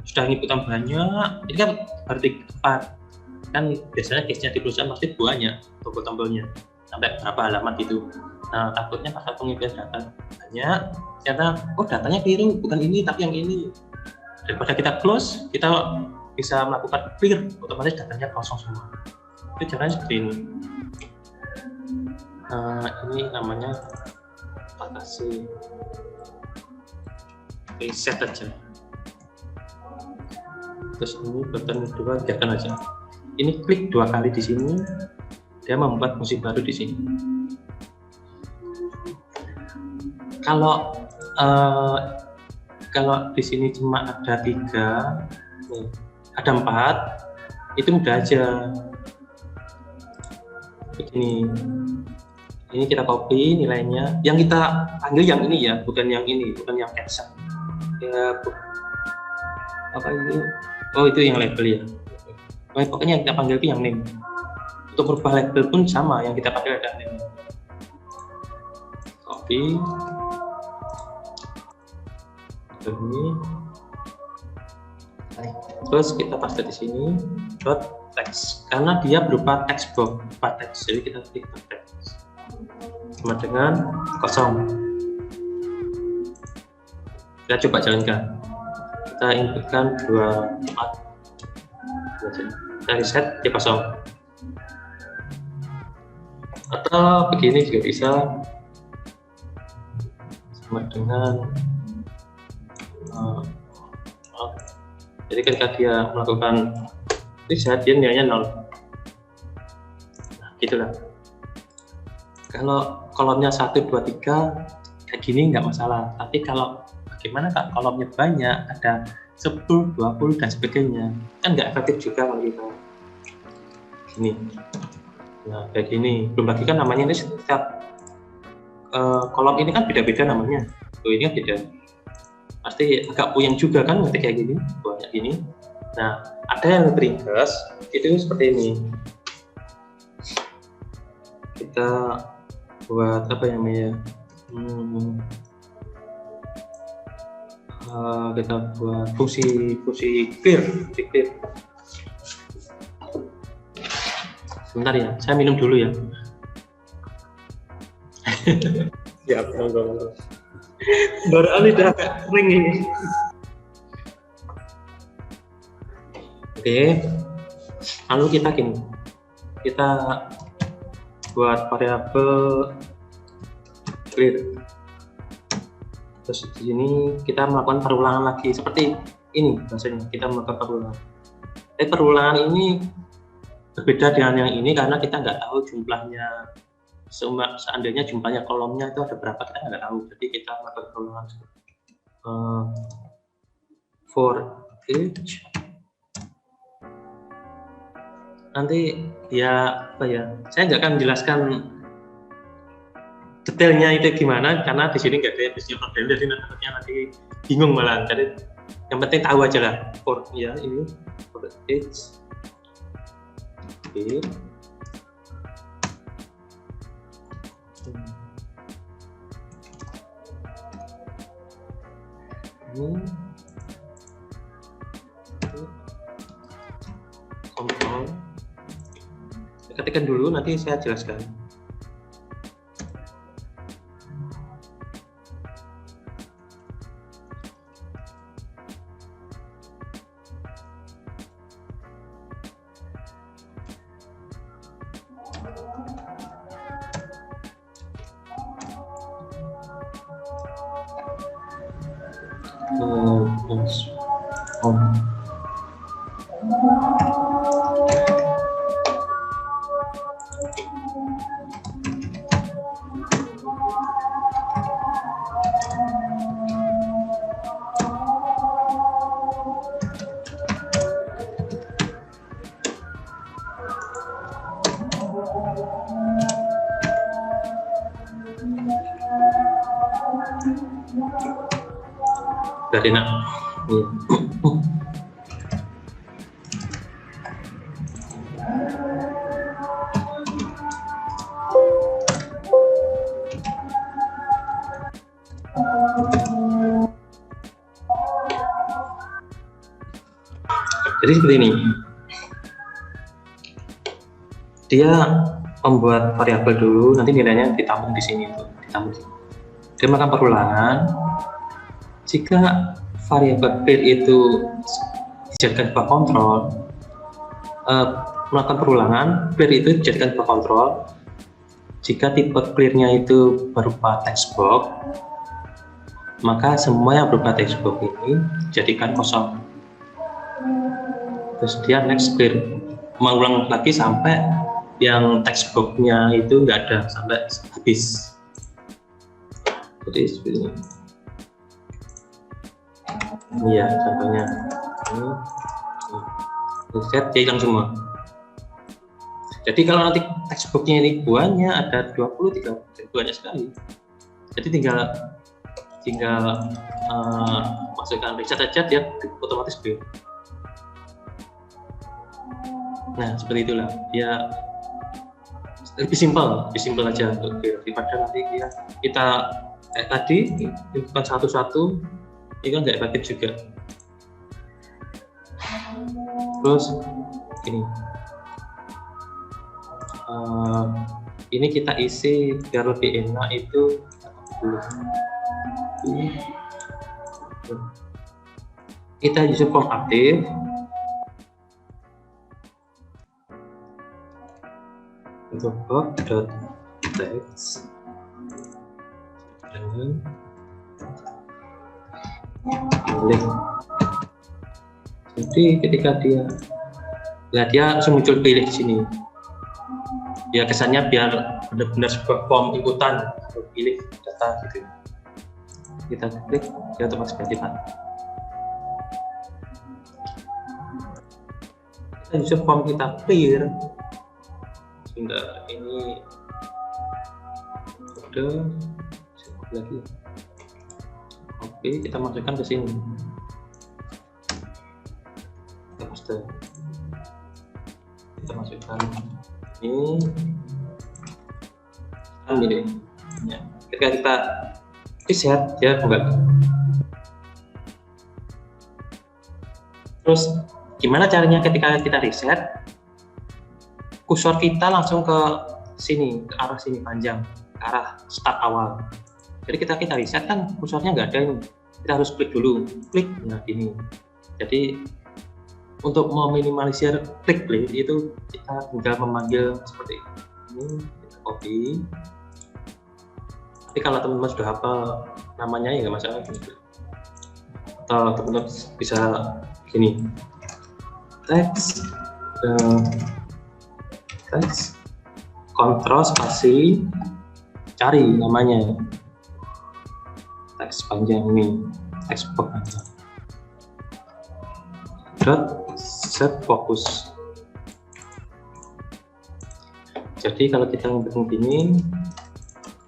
sudah menginputkan banyak, ini kan berarti tepat. Kan biasanya case-nya di perusahaan pasti banyak tombol-tombolnya, sampai berapa halaman gitu. Nah, takutnya pas aku nginput data banyak, ternyata datanya keliru, bukan ini tapi yang ini. Daripada kita close, kita bisa melakukan clear, otomatis datanya kosong semua. Itu caranya seperti ini. Ini namanya kita kasih reset aja. Terus ini button kedua biarkan aja. Ini klik 2 kali di sini, dia membuat fungsi baru di sini. Kalau di sini cuma ada 3, ada 4, itu mudah aja. Begini, ini kita copy nilainya. Yang kita panggil yang ini ya, bukan yang ini, bukan yang cancel. Ya, apa ini? Oh, itu yang label ya. Pokoknya yang kita panggil itu yang name. Untuk merubah label pun sama, yang kita pakai ada name. Copy. Ini. Terus kita paste di sini dot text, karena dia berupa text box, berupa teks. Jadi kita klik text sama dengan kosong. Kita coba jalankan. Kita inputkan 24. Kita reset, dia kosong. Atau begini juga bisa, sama dengan jadi ketika dia melakukan reset, dia nilainya 0. Nah, gitulah. Kalau kolomnya 1, 2, 3 kayak gini nggak masalah. Tapi kalau bagaimana Kak, kolomnya banyak, ada 10, 20 dan sebagainya, kan nggak efektif juga kalau kita gini. Nah, kayak gini. Belum lagi kan namanya ini setiap kolom ini kan beda-beda namanya. Tuh, ini kan beda. Pasti agak puyeng juga kan ngetik kayak gini, banyak gini. Nah, ada yang lebih ringkas, itu seperti ini. Kita buat apa yang namanya? Kita buat fungsi clear. Sebentar ya, saya minum dulu ya. Ya, monggo. Baru lidah agak kering ini. Oke, lalu kita buat variabel clear. Terus di sini kita melakukan perulangan lagi seperti ini bahasanya, kita melakukan perulangan. Perulangan ini berbeda dengan yang ini karena kita nggak tahu jumlahnya. Seandainya jumlahnya kolomnya itu ada berapa, kita nggak tahu. Jadi kita melakukan perulangan for each. Nanti ya apa ya? Saya nggak akan menjelaskan detailnya itu gimana karena di sini nggak ada istilah model, jadi nanti bingung malah. Jadi yang penting tahu aja lah for ya ini for each speed. Ini kontrol. Ketikkan dulu, nanti saya jelaskan. Dari nak. Jadi seperti ini. Dia membuat variabel dulu, nanti nilainya ditampung di sini tuh, ditampung. Dia melakukan perulangan. Jika variabel clear itu dijadikan sebuah kontrol, melakukan perulangan, clear itu dijadikan sebuah kontrol. Jika tipe clear-nya itu berupa text box, maka semua yang berupa text box ini dijadikan kosong. Terus dia next clear, mengulang lagi sampai yang text box-nya itu nggak ada, sampai habis. Jadi seperti ini. Iya, contohnya ini set dia hilang semua. Jadi kalau nanti textbooknya ini buahnya ada 20-30, banyak sekali. Jadi tinggal masukkan reset aja, dia otomatis clear. Nah seperti itulah, dia lebih simpel aja untuk clear daripada nanti kita tadi bukan satu-satu. Ini kan nggak efektif juga. Terus ini kita isi biar lebih enak itu kita isi form aktif. Untuk box.text boleh. Jadi ketika dia langsung muncul pilih di sini. Ya kesannya biar benar-benar sebuah form ikutan pilih data gitu. Kita klik, dia otomatis aktifan. Kita user form kita clear. Sebentar, ini udah lagi. Oke, kita masukkan ke sini. Kita paste. Kita masukkan ini. Ya. Ketika kita reset, dia kembali. Terus, gimana caranya ketika kita reset? Kursor kita langsung ke sini, ke arah sini panjang, ke arah start awal. Jadi kita reset kan kursornya nggak ada ini. Kita harus klik dulu, klik, nah ini. Jadi untuk meminimalisir klik itu kita tinggal memanggil seperti ini, kita copy. Tapi kalau teman-teman sudah hafal namanya ya nggak masalah gitu. Atau teman-teman bisa gini, text kontrol spasi cari namanya. Teks panjang ini, teks panjang. Set fokus. Jadi kalau kita begini,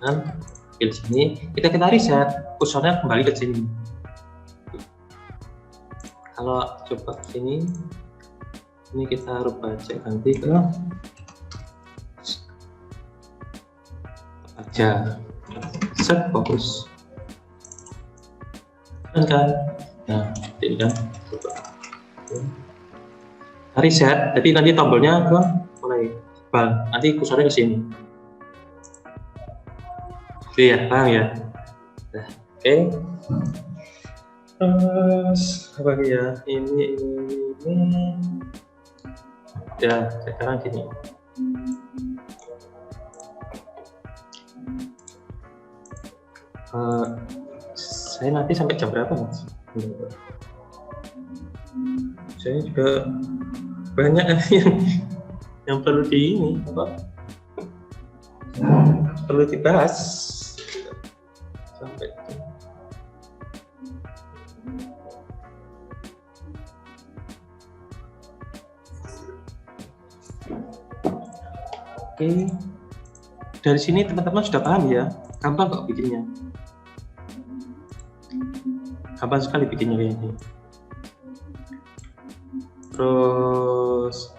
kan pilih sini, kita reset, kursornya kembali ke sini. Kalau coba sini, Ini kita rubah aja, ganti ke aja, set fokus kan. Nah ini kan reset, jadi nanti tombolnya ke mulai bal, nanti kursornya ke sini. Oke ya, paham ya. Nah, oke. Terus apa lagi ya, ini ya sekarang gini. Saya nanti sampai jam berapa Mas? Saya juga banyak yang perlu di ini apa? Perlu dibahas sampai. Oke, dari sini teman-teman sudah paham ya, gampang kok bikinnya. Gampang sekali bikinnya kayak ini. Terus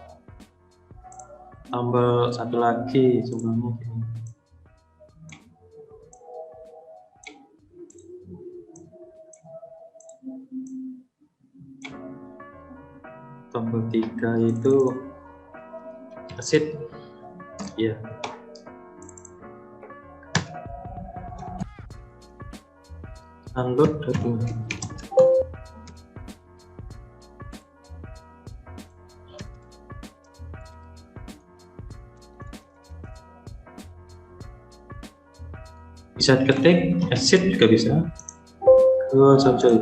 tambah satu lagi sebenarnya gini. Tombol 3 itu asid ya. Download dokumen. Bisa diketik asid juga bisa. Oh, sorry.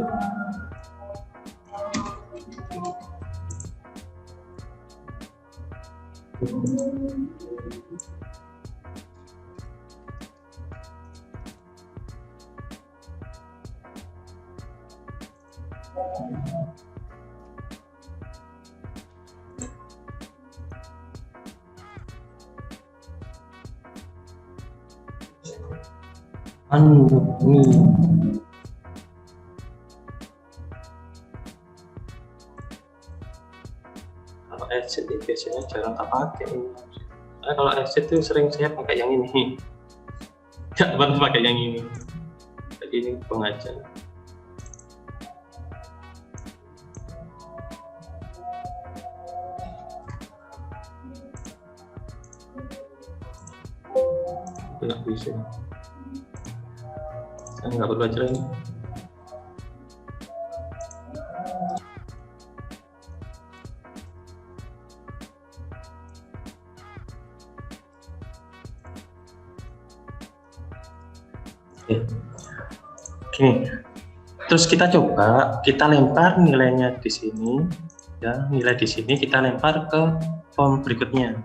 Kalau acid itu biasanya jarang tak pakai. Kalau acid itu sering saya pakai yang ini, nggak pernah pakai yang ini. Jadi ini pengajar. Nggak bisa. Saya nggak perlu aja ini. Oke. Terus kita coba, kita lempar nilainya di sini, ya nilai di sini kita lempar ke form berikutnya.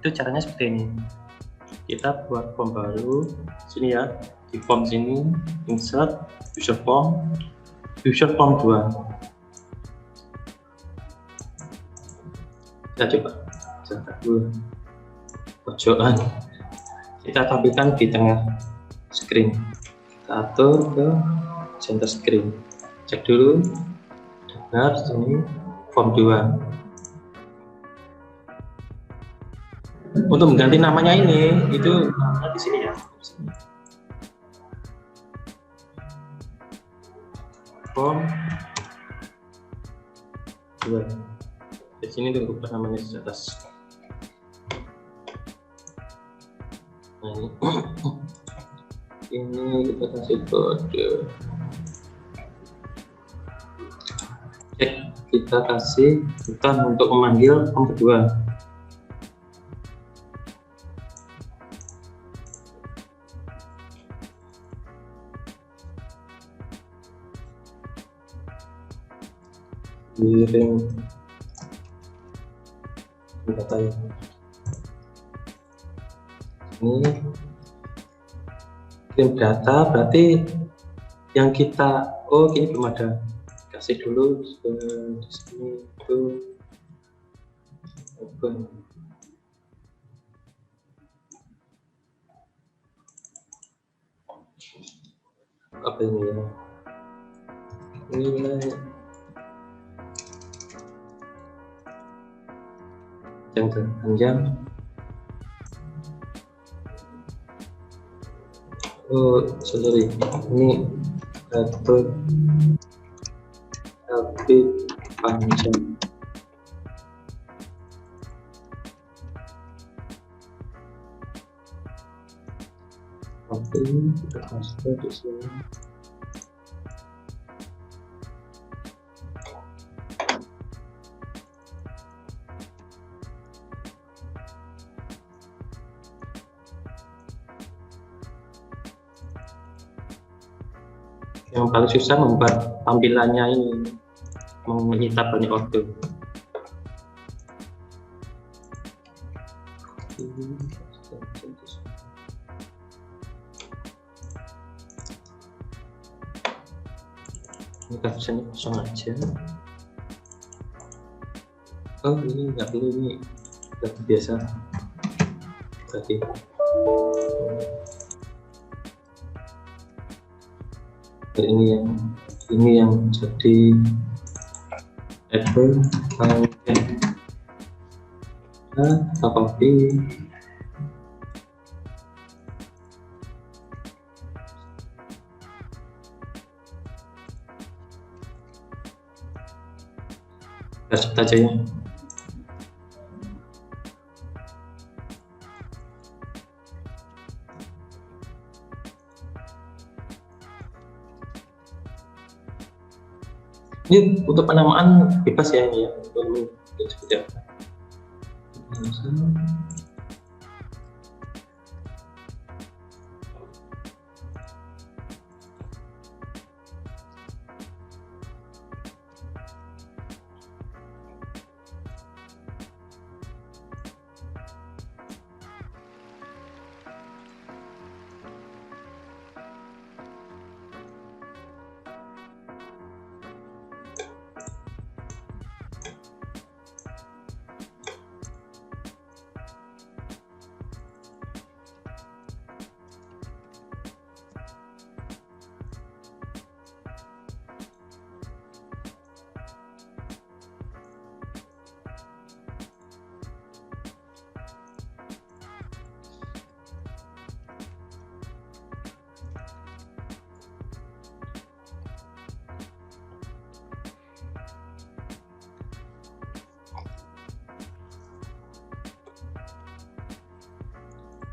Itu caranya seperti ini. Kita buat form baru, sini ya, di form sini, insert, user form 2. Kita coba, dulu, pojokan, kita tampilkan di tengah screen. Kita atur ke center screen. Cek dulu, benar, sini form 2. Untuk mengganti namanya ini, itu namanya di sini ya. Form 2. Di sini tuh ubah namanya di atas. Nah, ini kita kasih kode. Cek, kita kasih button untuk memanggil form kedua. Kirim data ya. Ini kirim data berarti yang kita ini belum ada, kasih dulu di sini itu open. Apa ini ya, nilai panjang. Oh, sorry, ini satu lebih panjang. Oke, kita masuk di sini. Yang paling susah membuat tampilannya ini menyita banyak waktu. Ini captionnya kosong aja. Oh, ini nggak perlu, ini udah biasa. Berarti ini yang jadi Apple copy. Kita aja ya. Ini untuk penamaan bebas ya ini ya, untuk seperti apa.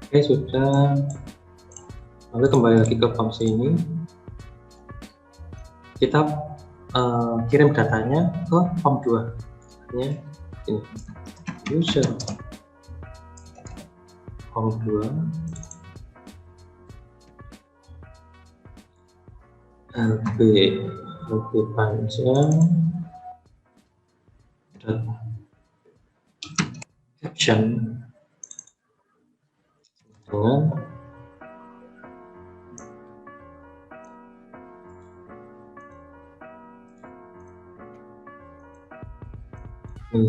Oke, sudah. Lalu kembali lagi ke form ini. Kita kirim datanya ke form 2. Ini user form 2 LB panjang dan caption dengan kita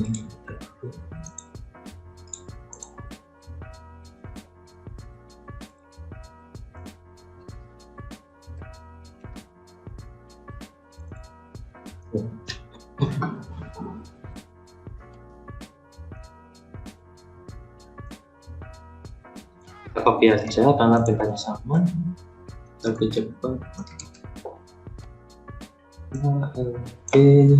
copy aja karena perintahnya sama, lebih cepat. Oke.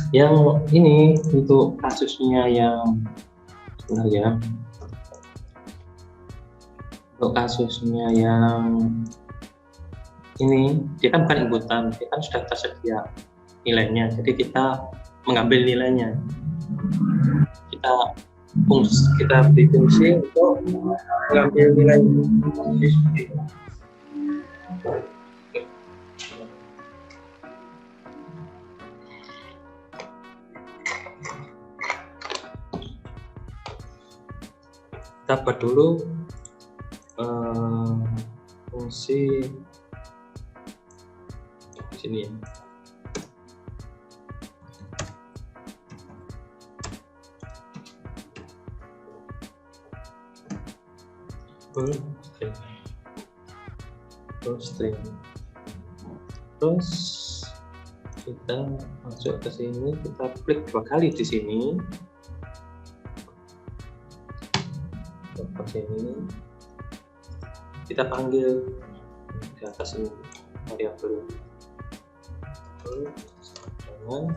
Yang ini untuk kasusnya yang sebentar ya. Untuk kasusnya yang ini, dia kan bukan inputan, dia kan sudah tersedia nilainya. Jadi kita mengambil nilainya. Kita beri fungsi untuk mengambil nilai. Kita buat dulu fungsi sini ya. Full string. Terus kita masuk ke sini, kita klik 2 kali di sini. Ke sini. Kita panggil di atas ini variabel. Dengan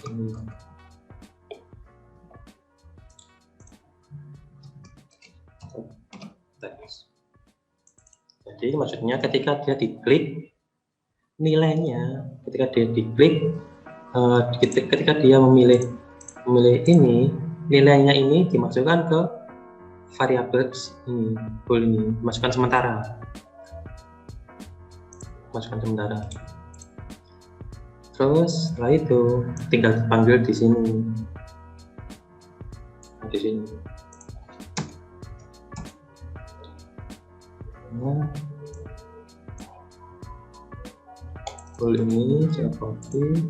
ini. Jadi maksudnya ketika dia diklik nilainya, ketika dia memilih ini, nilainya ini dimasukkan ke variabel ini, bool ini, masukkan sementara. Terus setelah itu tinggal dipanggil di sini. Di sini. Nah, bool ini saya copy.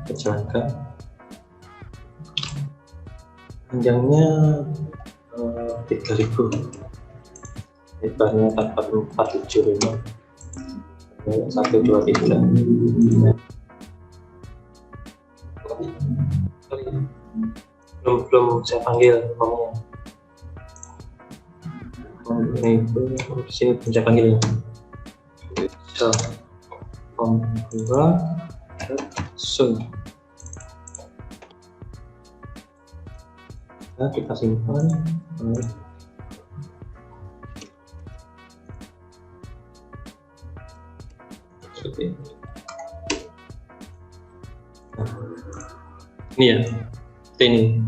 Kecelakaan panjangnya 3000, lebarnya 475, 123. Belum saya panggil formnya. Ini di sini belum saya panggil ya. So, form 2 soon. Nah, kita simpan. Oke. Nah, ini ya, ini.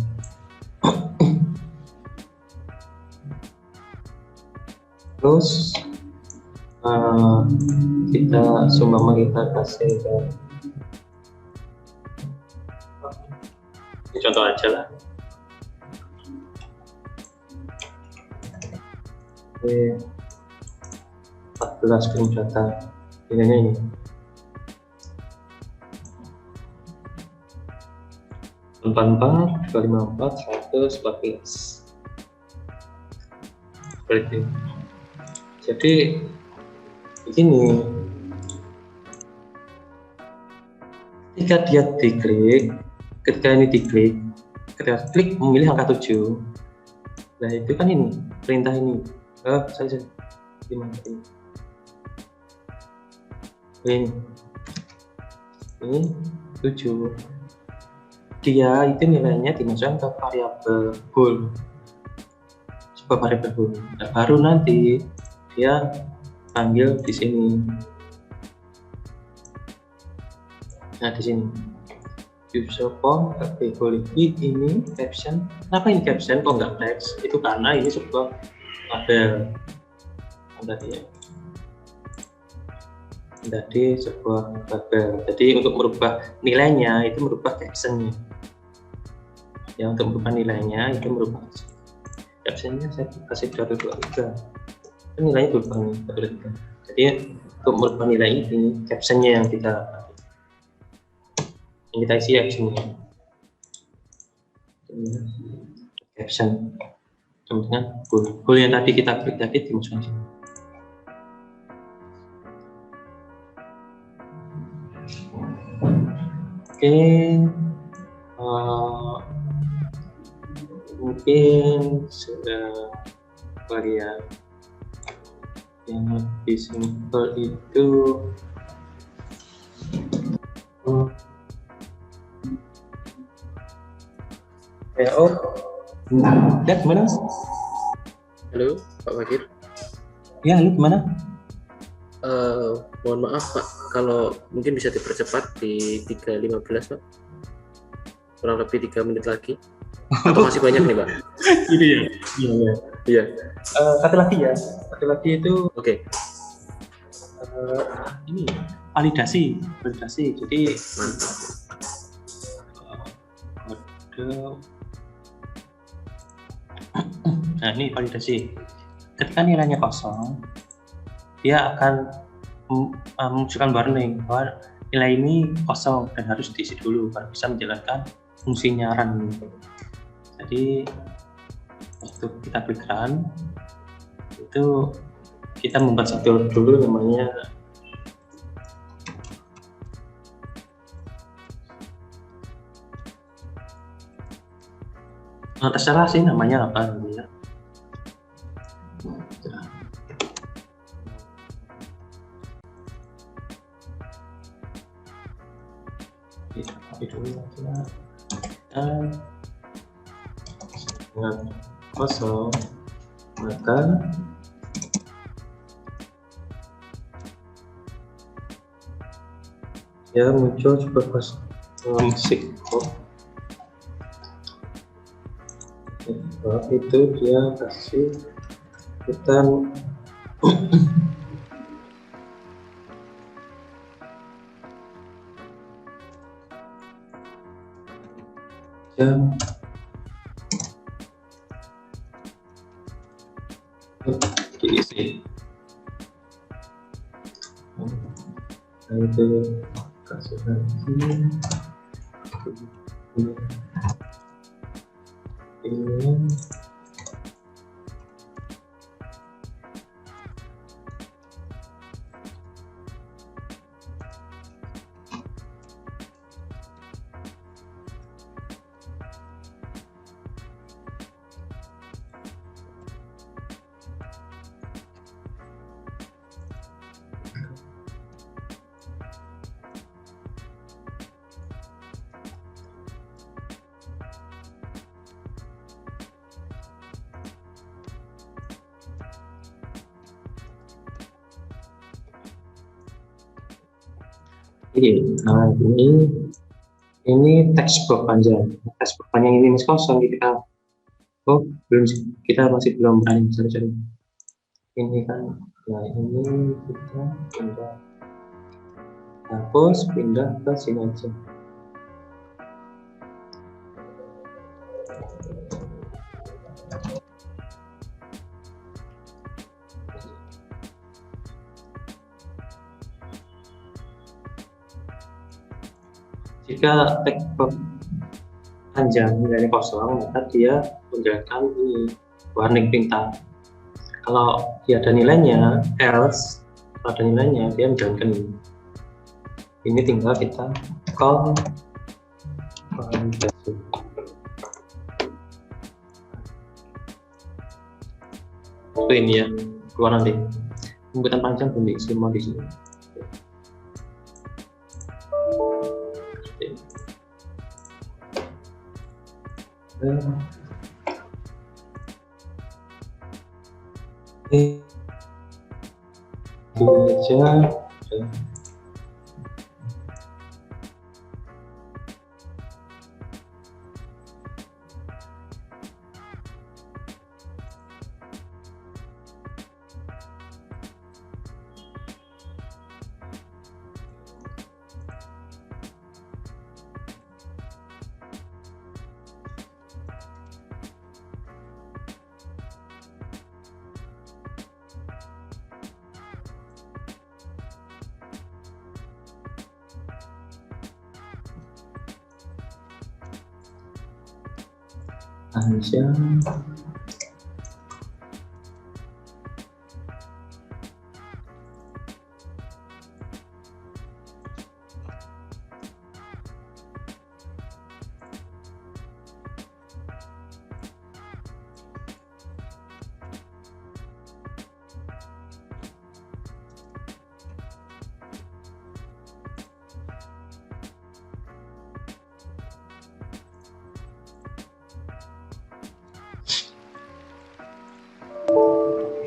Terus kita kasih ke ini contoh aja lah. Oke, 14 screen data ini. Empat 254 114 seperti itu. Jadi begini, ketika dia diklik, ketika klik memilih angka 7. Nah itu kan ini perintah ini. Saya gimana ini? Ini 7. Dia itu nilainya dimasukkan ke variabel bool, sebuah variabel bool. Nah, baru nanti dia panggil di sini. Nah di sini user form kategori ini caption. Kenapa ini caption kok nggak teks? Itu karena ini sebuah label tadi ya. Jadi sebuah label. Jadi untuk merubah nilainya itu merubah captionnya. Ya untuk merubah nilainya itu merubah captionnya saya kasih 223. Nilainya berubah nih 223. Jadi untuk merubah nilai ini captionnya yang kita isi captionnya. ya. Caption. Kemudian goal yang tadi kita klik tadi dimasukkan sini. Oke, mungkin sudah varian yang lebih simpel itu lihat mana? Halo, Pak Fakir. Ya, lihat mana? Mohon maaf Pak, kalau mungkin bisa dipercepat di 3.15 Pak. Kurang lebih 3 menit lagi. Atau masih banyak nih Pak? Gitu ya? Iya. Iya. Satu lagi ya. Satu lagi itu Oke. ini validasi. Jadi Mantap. kode. Nah, ini validasi. Ketika nilainya kosong, dia akan menunjukkan warning bahwa nilai ini kosong dan harus diisi dulu baru bisa menjalankan fungsinya run. Jadi waktu kita klik run itu kita membuat satu dulu namanya terserah sih namanya apa ya. Itu aja. Dengan kosong maka ya muncul super kosong musik kok. Itu dia kasih kita jam diisi. Nah, itu kasih lagi ini nah ini teks box panjang. Teks box panjang ini masih kosong kita masih belum berani cari. Ini kan, nah ini kita pindah hapus, pindah ke sini aja. Jika teks box panjang nilainya kosong, maka dia menjalankan ini warning perintah. Kalau dia ada nilainya, else kalau ada nilainya dia menjalankan ini. Ini tinggal kita call validasi. Itu ini ya, keluar nanti. Pembuatan panjang belum diisi semua di sini. Aja. Ansyah.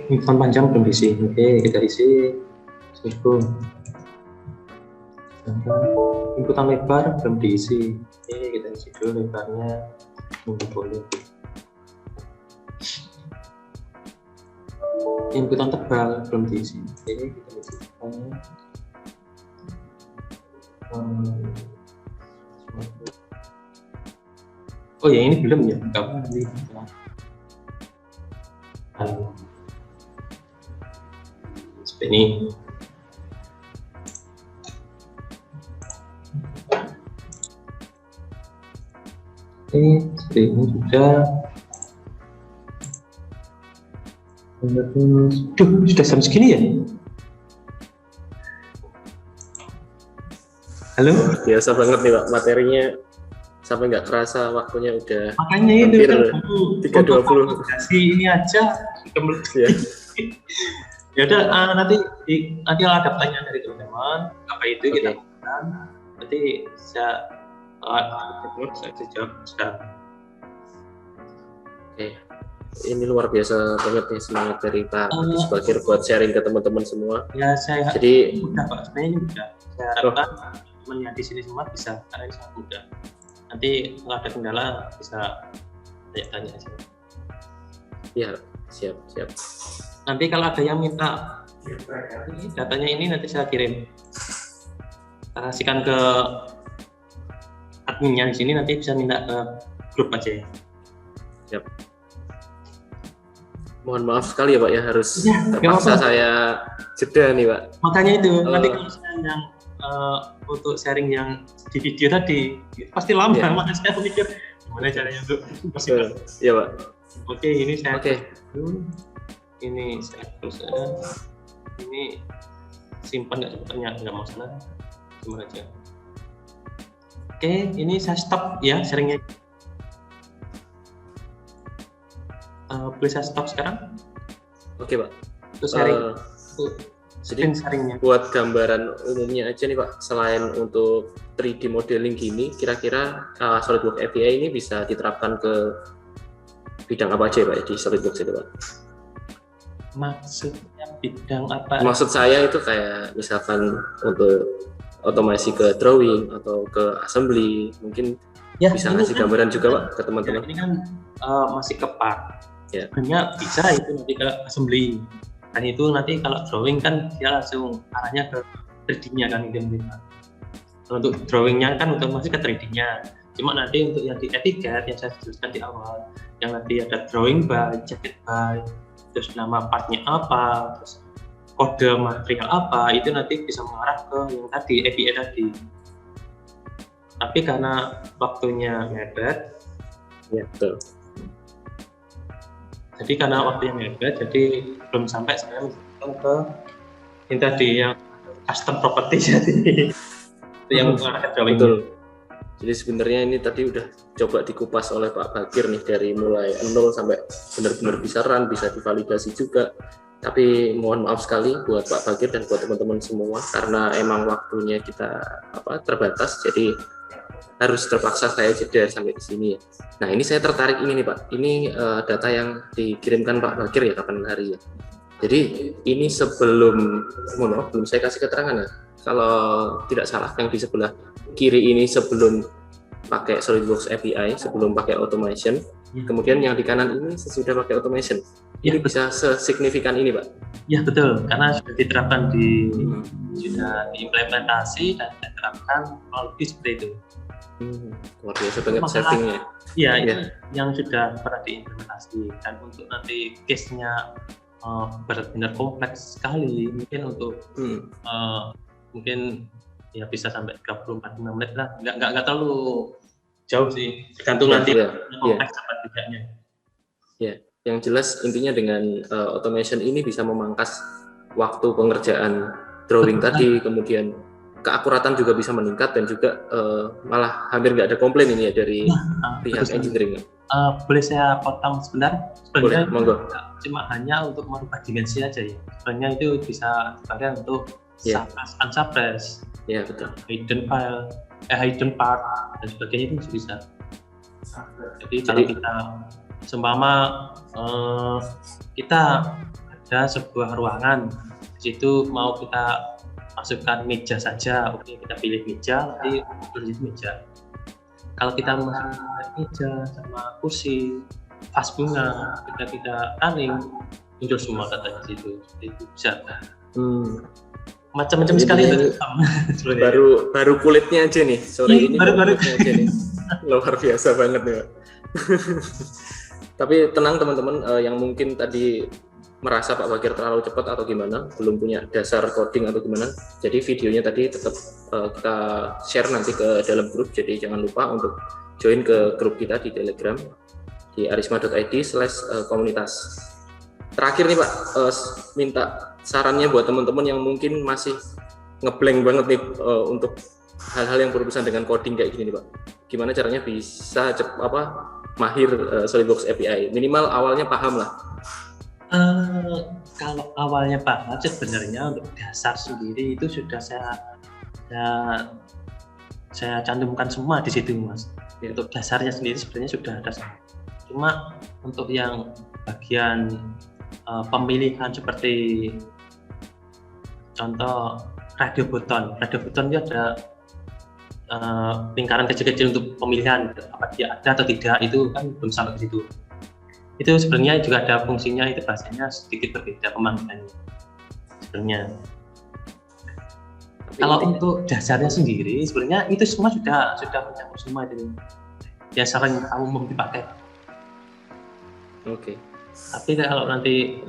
Inputan panjang belum diisi. Oke, kita isi. Assalamualaikum. Inputan lebar belum diisi. Oke, kita isi dulu lebarnya. Mungkin boleh. Inputan tebal belum diisi. Oke, kita isi tebalnya. Oh ya, ini belum ya? Kamu nanti. Ini seperti ini sudah. Sudah jam segini ya? Halo? Biasa banget nih Pak, materinya sampai nggak kerasa waktunya udah makanya itu kan 3.20. Ini aja sudah Ya. Ya udah, nanti ada pertanyaan dari teman-teman apa itu kita lakukan, nanti saya jawab sekarang. Oke, ini luar biasa banget nih semangat dari Pak Agus Bakir buat sharing ke teman-teman semua. Ya saya Jadi mudah Pak, sebenarnya ini mudah. Saya harapkan teman yang di sini semua bisa, karena ini sangat mudah. Nanti kalau ada kendala bisa tanya aja. ya siap. Nanti kalau ada yang minta datanya ini nanti saya kirim, saya kasihkan ke adminnya di sini, nanti bisa minta ke grup aja ya. Siap. Mohon maaf sekali ya Pak ya, harus Ya, terpaksa saya jeda nih Pak. Makanya itu nanti kalau saya yang untuk sharing yang di video tadi pasti lama, makanya saya mikir gimana caranya untuk masih. Iya Pak. Oke, ini saya Oke. Ini saya terus ini simpan nggak masalah, cuma aja. Oke, ini saya stop ya sharingnya. Boleh saya stop sekarang? Oke Pak. Terus sharing. Jadi sharingnya. buat gambaran umumnya aja nih Pak, selain untuk 3D modeling gini, kira-kira SolidWorks API ini bisa diterapkan ke bidang apa aja Pak di SolidWorks itu Pak? Maksudnya bidang apa? Maksud saya itu kayak misalkan untuk otomasi ke drawing atau ke assembly, mungkin ya, bisa ngasih gambaran juga Pak ke teman-teman. Ya, ini kan masih ke part. Ya. Sebenarnya bisa itu nanti ke assembly. Dan itu nanti kalau drawing kan dia langsung arahnya ke 3D-nya kan gitu. Untuk drawing-nya kan otomatis ke 3D-nya. Cuma nanti untuk yang di etiket yang saya jelaskan di awal, yang nanti ada drawing by, jacket by, terus nama partnya apa, terus kode material apa, itu nanti bisa mengarah ke yang tadi, API tadi. Tapi karena waktunya mepet, Ya betul. jadi karena waktunya mepet, jadi belum sampai saya menjelaskan ke yang tadi yang custom property jadi itu yang mengarah ke drawing. Betul. Jadi sebenarnya ini tadi udah coba dikupas oleh Pak Bakir nih dari mulai 0 sampai benar-benar bisa run, bisa divalidasi juga. Tapi mohon maaf sekali buat Pak Bakir dan buat teman-teman semua karena emang waktunya kita terbatas, jadi harus terpaksa saya jeda sampai di sini ya. Nah ini saya tertarik ini nih Pak, ini data yang dikirimkan Pak Bakir ya kapan hari ya. Jadi ini sebelum saya kasih keterangan ya. Kalau tidak salah yang di sebelah kiri ini sebelum pakai SolidWorks API, sebelum pakai automation. Kemudian yang di kanan ini sesudah pakai automation. Ini bisa sesignifikan ini Pak? Ya betul, karena sudah diterapkan sudah diimplementasi dan diterapkan lebih seperti itu. Luar biasa banget settingnya. Iya, itu yang sudah pernah diimplementasi, dan untuk nanti case-nya benar-benar kompleks sekali, mungkin untuk mungkin ya bisa sampai 34 menit lah, nggak terlalu jauh sih, tergantung nanti Ya, kompleks apa tidaknya. yang jelas intinya dengan automation ini bisa memangkas waktu pengerjaan drawing tadi, kemudian keakuratan juga bisa meningkat dan juga malah hampir nggak ada komplain ini ya dari pihak Betul. engineering. Boleh saya potong sebentar? Boleh, Sebenarnya monggo. cuma hanya untuk merubah dimensi aja ya. Sebenarnya itu bisa dipakai untuk Ya. suppress, unsuppress, Ya, betul. hidden file, hidden part dan sebagainya itu bisa. Jadi kalau kita seumpama kita ada sebuah ruangan, di situ mau kita masukkan meja saja, oke kita pilih meja, nanti di situ meja. Kalau kita masukkan meja sama kursi, vas bunga, kita running, muncul semua datanya di situ. Itu bisa. Macam-macam Jadi sekali ini itu. baru kulitnya aja nih sore ini baru kulitnya aja nih. Luar biasa banget nih Pak. Tapi tenang teman-teman yang mungkin tadi merasa Pak Bagir terlalu cepat atau gimana, belum punya dasar coding atau gimana, jadi videonya tadi tetap kita share nanti ke dalam grup, jadi jangan lupa untuk join ke grup kita di Telegram di arisma.id/komunitas. Terakhir nih Pak, minta sarannya buat teman-teman yang mungkin masih ngeblank banget nih untuk hal-hal yang berurusan dengan coding kayak gini nih Pak. Gimana caranya bisa mahir SolidWorks API? Minimal awalnya paham lah. Kalau awalnya paham sebenarnya untuk dasar sendiri itu sudah saya cantumkan semua di situ Mas. Ya. Untuk dasarnya sendiri sebenarnya sudah ada. Cuma untuk yang bagian pemilihan seperti contoh radio button itu ada lingkaran kecil-kecil untuk pemilihan apa dia ada atau tidak, itu kan belum sampai ke situ. Itu sebenarnya juga ada fungsinya, itu bahasanya sedikit berbeda pemanggilannya sebenarnya. Kalau untuk dasarnya sendiri sebenarnya itu semua sudah mencakup semua itu. Dasar yang umum dipakai. Oke. Tapi kalau nanti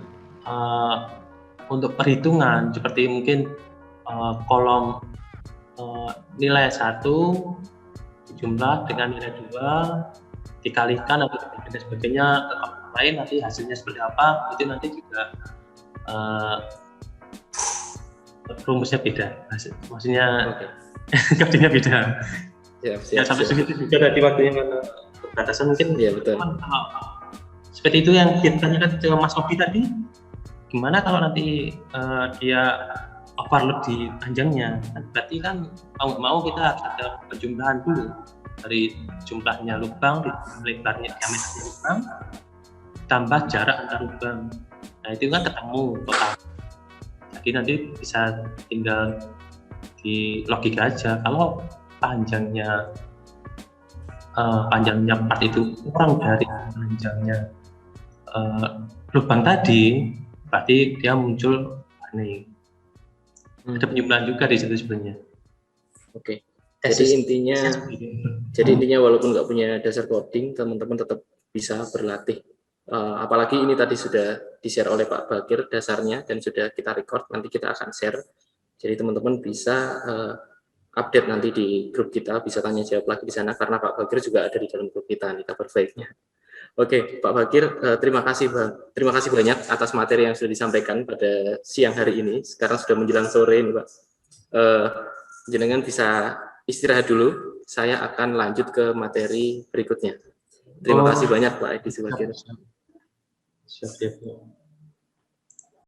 untuk perhitungan seperti mungkin kolom nilai 1 jumlah dengan nilai 2 dikalikan atau dan sebagainya ke kolom lain, nanti hasilnya seperti apa, itu nanti juga rumusnya beda, maksudnya kodingnya beda. Ya sampai segitu juga tadi waktunya karena batasan mungkin. Iya betul. Seperti itu yang ditanyakan ke Mas Obi tadi, gimana kalau nanti dia overload di panjangnya, berarti kan mau kita harus ada penjumlahan dulu dari jumlahnya lubang, lebarnya, diameternya lubang, tambah jarak antar lubang. Nah itu kan ketemu total. Jadi nanti bisa tinggal di logika aja. Kalau panjangnya part itu kurang dari panjangnya lubang tadi, berarti dia muncul warning. Ada penjumlahan juga di situ sebenarnya. Oke. Jadi intinya walaupun nggak punya dasar coding, teman-teman tetap bisa berlatih. Apalagi ini tadi sudah di-share oleh Pak Bagir dasarnya dan sudah kita record, nanti kita akan share. Jadi teman-teman bisa update nanti di grup kita, bisa tanya jawab lagi di sana karena Pak Bagir juga ada di dalam grup kita nih kabar baiknya. Oke, Pak Bagir, terima kasih banyak atas materi yang sudah disampaikan pada siang hari ini. Sekarang sudah menjelang sore nih Pak. Jenengan bisa istirahat dulu. Saya akan lanjut ke materi berikutnya. Terima kasih banyak Pak Edi Subagir. Siap.